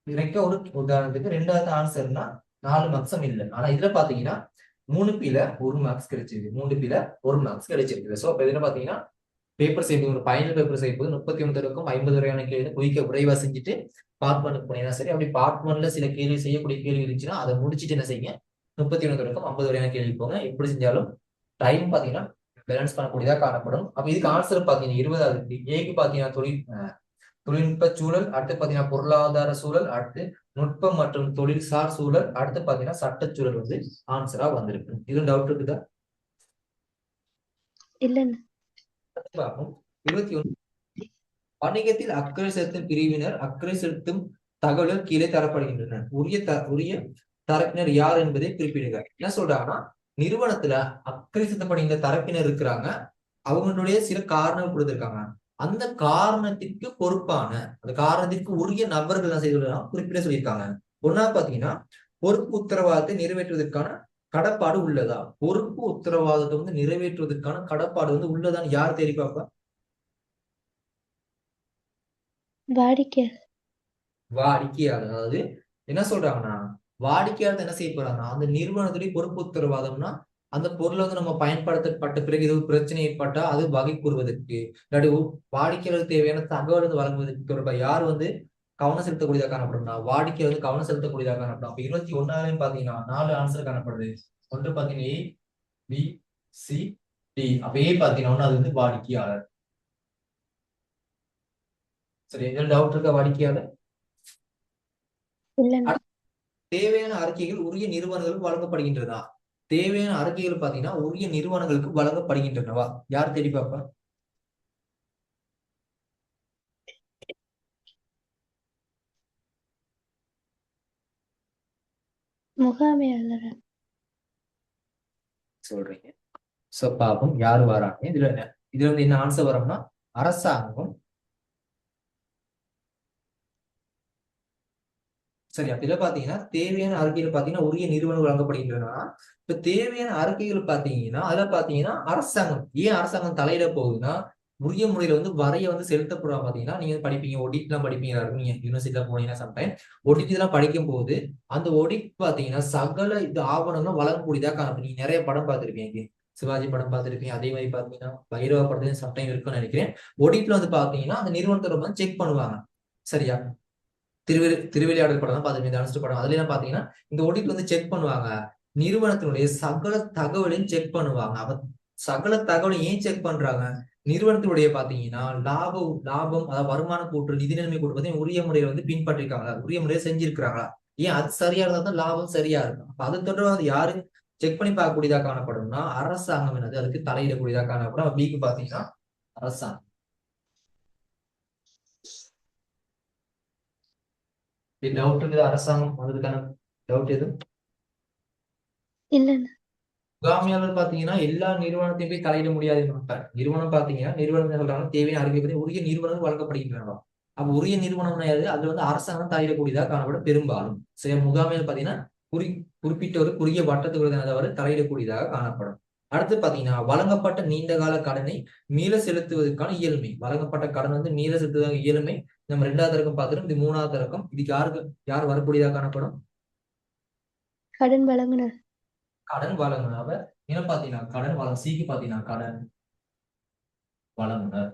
direct ஒரு உதாரணத்துக்கு 2வது ஆன்சர்னா 4 மார்க்ஸும் இல்லை. ஆனா இதுல பாத்தீங்கன்னா 3 பில 1 மார்க்ஸ் கிடைச்சிருக்கு, 3 பில 1 மார்க்ஸ் கிடைச்சிருக்கு. சோ இப்ப இதுல பாத்தீங்கன்னா பேப்பர் செய்யும் ஒரு ஃபைனல் பேப்பர் செய்யும் போது 31 தொடக்கம் 50 வரையான கேள்வி குயிக்க விரைவா செஞ்சுட்டு பார்ட் 1 போனீங்கன்னா சரி. அப்படி பார்ட் 1ல சில கேள்வி செய்யக்கூடிய கேள்வி இருந்துச்சுன்னா அதை முடிச்சுட்டு என்ன செய்யுங்க, 31 தொடக்கம் 50 வரையான கேள்வி போங்க. எப்படி செஞ்சாலும் டைம் பாத்தீங்கன்னா பேலன்ஸ் பண்ணக்கூடியதா காணப்படும். அப்ப இதுக்கு ஆன்சர் பாத்தீங்கன்னா 20வது ஏக்கு பாத்தீங்கன்னா தொழில்நுட்ப சூழல், அடுத்து பாத்தீங்கன்னா பொருளாதார சூழல், அடுத்து நுட்பம் மற்றும் தொழில்சார் சூழல், அடுத்து பாத்தீங்கன்னா சட்டச்சூழல் வந்து ஆன்சரா வந்திருக்கு. இது டவுட் இருக்குதா? இல்லண்ணா. பார்ப்போம். 21 வணிகத்தில் அக்கறை செலுத்தும் பிரிவினர் அக்கறை செலுத்தும் தகவல்கள் கீழே தரப்படுகின்றன. உரிய தரப்பினர் யார் என்பதை குறிப்பிடுக. என்ன சொல்றாங்கன்னா, நிறுவனத்துல அக்கறை செலுத்தப்படுகின்ற தரப்பினர் இருக்கிறாங்க, அவங்களுடைய சில காரணம் கொடுத்திருக்காங்க. அந்த காரணத்திற்கு பொறுப்பான, அந்த காரணத்திற்கு உரிய நபர்கள் என்ன செய்யலாம் குறிப்பிட சொல்லியிருக்காங்க. ஒன்னாவது பாத்தீங்கன்னா, பொறுப்பு உத்தரவாதத்தை நிறைவேற்றுவதற்கான கடப்பாடு உள்ளதா? பொறுப்பு உத்தரவாதத்தை வந்து நிறைவேற்றுவதற்கான கடப்பாடு வந்து உள்ளதான்னு யார் தேடி பார்ப்பா? வாடிக்கையாளர். வாடிக்கையாளர். அதாவது என்ன சொல்றாங்கன்னா, வாடிக்கையாளர் என்ன செய்ய போறாங்கன்னா, அந்த நிறுவனத்துடைய பொறுப்பு உத்தரவாதம்னா அந்த பொருளை வந்து நம்ம பயன்படுத்தப்பட்ட பிறகு ஏதோ பிரச்சனை ஏற்பட்டா அது வகை கூறுவதற்கு, இல்லாட்டி வாடிக்கையாளருக்கு தேவையான தகவல் வந்து வழங்குவதற்கு தொடர்பா யார் வந்து கவனம் செலுத்தக்கூடியதாக காணப்படும்னா வாடிக்கையாளர் வந்து கவனம் செலுத்தக்கூடியதாக காணப்படும். அப்ப 21 பாத்தீங்கன்னா 4 ஆன்சர் காணப்படுது. ஒன்று பாத்தீங்கன்னா ஏ, பி, சி, டி. அப்ப ஏ பாத்தீங்கன்னா அது வந்து வாடிக்கையாளர். சரி, எதுவும் டவுட் இருக்கா வாடிக்கையாளர்? இல்லண்ணா. தேவையான அறிக்கைகள் உரிய நிறுவனங்களுக்கு வழங்கப்படுகின்றதா? தேவையான அறிக்கைகள் பாத்தீங்கன்னா உரிய நிறுவனங்களுக்கு வழங்கப்படுகின்றனவா? யார் தேடி பார்ப்பா? முகாமையாளர். சொல்றீங்க. சோ பாப்போம் யாரு வராங்க. இதுல வந்து என்ன ஆன்சர் வரும்னா அரசாங்கம். சரி, அப்ப இதுல பாத்தீங்கன்னா தேவையான அறிக்கைகள் பாத்தீங்கன்னா உரிய நிறுவனம் வழங்கப்படுகின்றன. இப்ப தேவையான அறிக்கைகள் பாத்தீங்கன்னா அதுல பாத்தீங்கன்னா அரசாங்கம், ஏன் அரசாங்கம் தலையிட போகுதுன்னா உரிய முறையில வந்து வரைய வந்து செலுத்தப்படுறா. பாத்தீங்கன்னா நீங்க படிப்பீங்க, ஒடிட் எல்லாம் படிப்பீங்க, நீங்க யூனிவர்சிட்டியில போனீங்கன்னா சம்டைம் ஒடிட் எல்லாம் படிக்கும் போது அந்த ஒடிட் பாத்தீங்கன்னா சகல இது ஆவணங்களும் வழங்கக்கூடியதா காணப்படும். நீங்க நிறைய படம் பார்த்திருப்பீங்க, சிவாஜி படம் பார்த்திருப்பீங்க, அதே மாதிரி பாத்தீங்கன்னா பைரவ படத்தையும் சம்டைம் இருக்குன்னு நினைக்கிறேன். ஒடிட்ல வந்து பாத்தீங்கன்னா அந்த நிறுவனத்தை வந்து செக் பண்ணுவாங்க. சரியா? திருவிளையாடல் படம் தான் பாத்துருப்பீங்க, தனுஷ் படம். அதுல எல்லாம் பாத்தீங்கன்னா இந்த ஆடிட் வந்து செக் பண்ணுவாங்க, நிறுவனத்தினுடைய சகல தகவலையும் செக் பண்ணுவாங்க. அவ சகல தகவலையும் ஏன் செக் பண்றாங்க? நிறுவனத்தினுடைய பாத்தீங்கன்னா லாபம் அதாவது வருமான கூற்று, நிதி நிலைமை கூட்டு பார்த்தீங்கன்னா உரிய முறையில வந்து பின்பற்றிருக்காங்களா, உரிய முறையில செஞ்சிருக்கிறாங்களா? ஏன் அது சரியா இருந்தா தான் லாபம் சரியா இருக்கும். அப்ப அதை தொடர்பு வந்து யாரு செக் பண்ணி பார்க்கக்கூடியதா காணப்படும்னா அரசாங்கம் என்னது அதுக்கு தலையிடக்கூடியதா காணப்படும். பிக்கு பாத்தீங்கன்னா அரசாங்கம். டவுட் இருக்குது அரசாங்கம் அதுக்கான டவுட் எதுவும்? இல்லண்ணா. முகாமையாளர் பாத்தீங்கன்னா எல்லா நிறுவனத்தையும் போய் தலையிட முடியாது. நிறுவனம் பாத்தீங்கன்னா நிறுவனம் சொல்றாங்க தேவையான அறிக்கை பத்தி உரிய நிறுவனம் வழங்கப்படுகின்றன. அப்ப உரிய நிறுவனம் அதுல வந்து அரசாங்கம் தலையிடக்கூடியதாக காணப்படும் பெரும்பாலும். சரி, முகாமையாளர் பாத்தீங்கன்னா குறிப்பிட்ட ஒரு குறுகிய வட்டத்துக்குள்ள தலையிடக்கூடியதாக காணப்படும். அடுத்து பாத்தீங்கன்னா வழங்கப்பட்ட நீண்டகால கடனை மீள செலுத்துவதற்கான இயலுமை. வழங்கப்பட்ட கடன் வந்து மீள செலுத்துவதற்கான இயலுமை நம்ம 2வது தரக்கம் பார்த்துட்டோம். இது 3வது தரக்கம். இதுக்கு யார் வரக்கூடியதாக காணப்படும்? கடன் வழங்குனர். கடன் வழங்குனர். என்ன பாத்தீங்கன்னா கடன் வழங்க சிக்கு பாத்தீங்கன்னா கடன் வழங்குனர்.